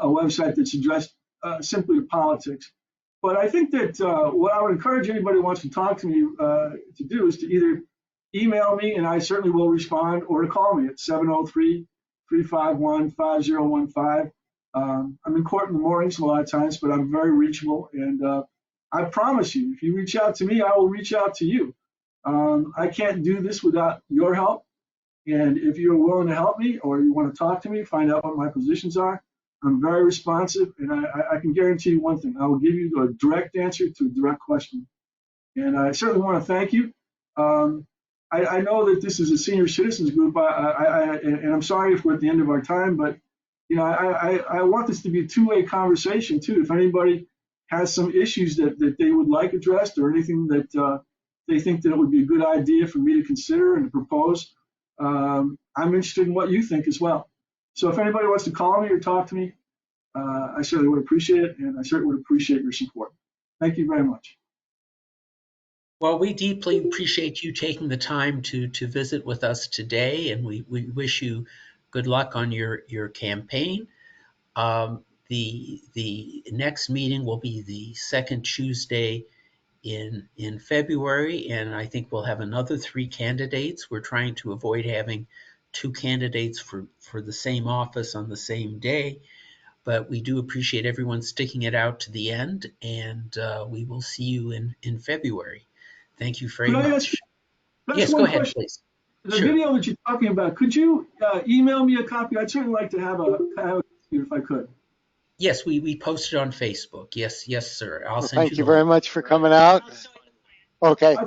Speaker 11: website that's addressed simply to politics. But I think that what I would encourage anybody who wants to talk to me to do is to either email me, and I certainly will respond, or to call me at 703-351-5015. I'm in court in the mornings a lot of times, but I'm very reachable. And I promise you, if you reach out to me, I will reach out to you. I can't do this without your help. And if you're willing to help me, or you want to talk to me, find out what my positions are, I'm very responsive, and I can guarantee you one thing: I will give you a direct answer to a direct question. And I certainly want to thank you. I know that this is a senior citizens group, and I'm sorry if we're at the end of our time, but I want this to be a two-way conversation too. If anybody has some issues that they would like addressed, or anything that they think that it would be a good idea for me to consider and to propose, I'm interested in what you think as well. So if anybody wants to call me or talk to me, I certainly would appreciate it, and I certainly would appreciate your support. Thank you very much.
Speaker 2: Well, we deeply appreciate you taking the time to visit with us today, and we wish you good luck on your campaign. The next meeting will be the second Tuesday in February, and I think we'll have another 3 candidates. We're trying to avoid having 2 candidates for the same office on the same day, but we do appreciate everyone sticking it out to the end, and we will see you in February. Thank you very much. Yes, go ahead, please.
Speaker 11: The video that you're talking about, could you email me a copy? I'd certainly like to have a copy if I could.
Speaker 2: Yes, we posted on Facebook. Yes, sir. I'll send you.
Speaker 9: Thank you very much for coming out. Okay.